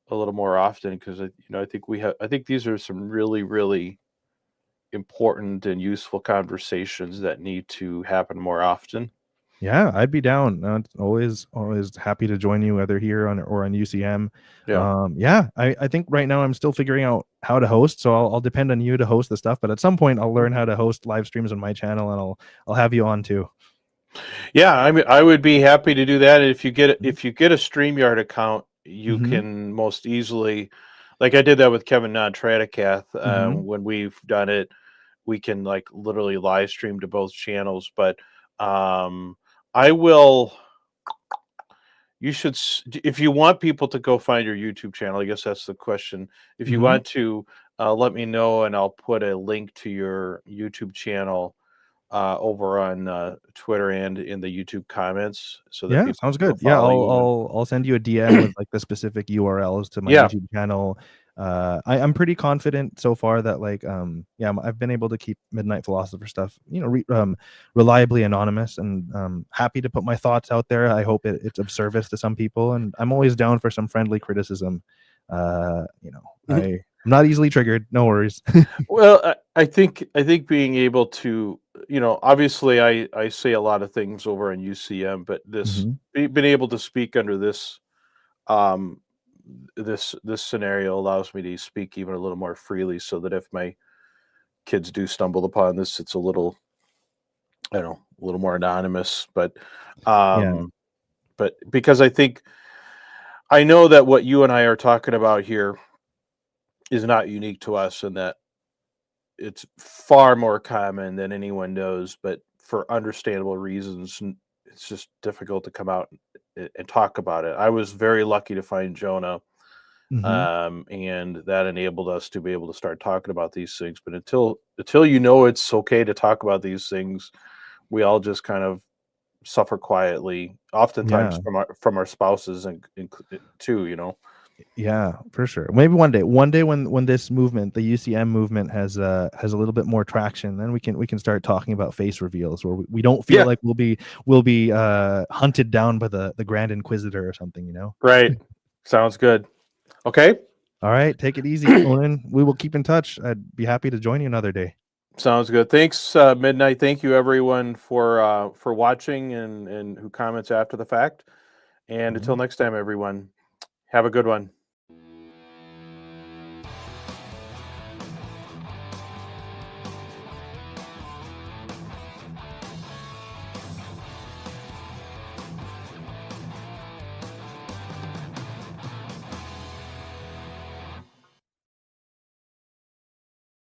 a little more often, because I think these are some really, really important and useful conversations that need to happen more often. Yeah, I'd be down. It's always happy to join you, whether here on UCM. Yeah. Yeah, I think right now I'm still figuring out how to host, so I'll depend on you to host the stuff. But at some point, I'll Mhm. learn how to host live streams on my channel, and I'll have you on too. Yeah, I mean, I would be happy to do that. If you get Mhm. a StreamYard account, you Mhm. can most easily, like I did that with Kevin Nontradikath. Mhm. When we've done it, we can, like, literally live stream to both channels. But um, I will. You should, if you want people to go find your YouTube channel. I guess that's the question. If you Mhm. want to, let me know, and I'll put a link to your YouTube channel over on Twitter and in the YouTube comments, so that Yeah, people sounds can go good. Yeah, follow you. And I'll send you a DM with like the specific URLs to my yeah, YouTube channel. I'm pretty confident so far that like yeah, I've been able to keep Midnight Philosopher stuff, reliably anonymous, and happy to put my thoughts out there. I hope it's of service to some people, and I'm always down for some friendly criticism. Mhm. I'm not easily triggered. No worries. Well, I think being able to, obviously, I say a lot of things over on UCM, but Mhm. being able to speak under um this scenario allows me to speak even a little more freely, so that if my kids do stumble upon this, it's a little, I don't know, a little more anonymous. Yeah. Um but because I know that what you and I are talking about here is not unique to us, and that it's far more common than anyone knows, but for understandable reasons, it's just difficult to come out and talk about it. I was very lucky to find Jonah, Mhm. and that enabled us to be able to start talking about these things. But until it's okay to talk about these things, we all just kind of suffer quietly, oftentimes Yeah. from our spouses, and too. Yeah, for sure. Maybe one day when this movement, the UCM movement, has a little bit more traction, then we can start talking about face reveals where we don't feel Yeah, like we'll be hunted down by the Grand Inquisitor or something. right. Sounds good. Okay. All right, take it easy, Conan. We will keep in touch. I'd be happy to join you another day. Sounds good. Thanks, Midnight. Thank you, everyone, for watching and who comments after the fact. And until Mhm. next time, everyone, have a good one.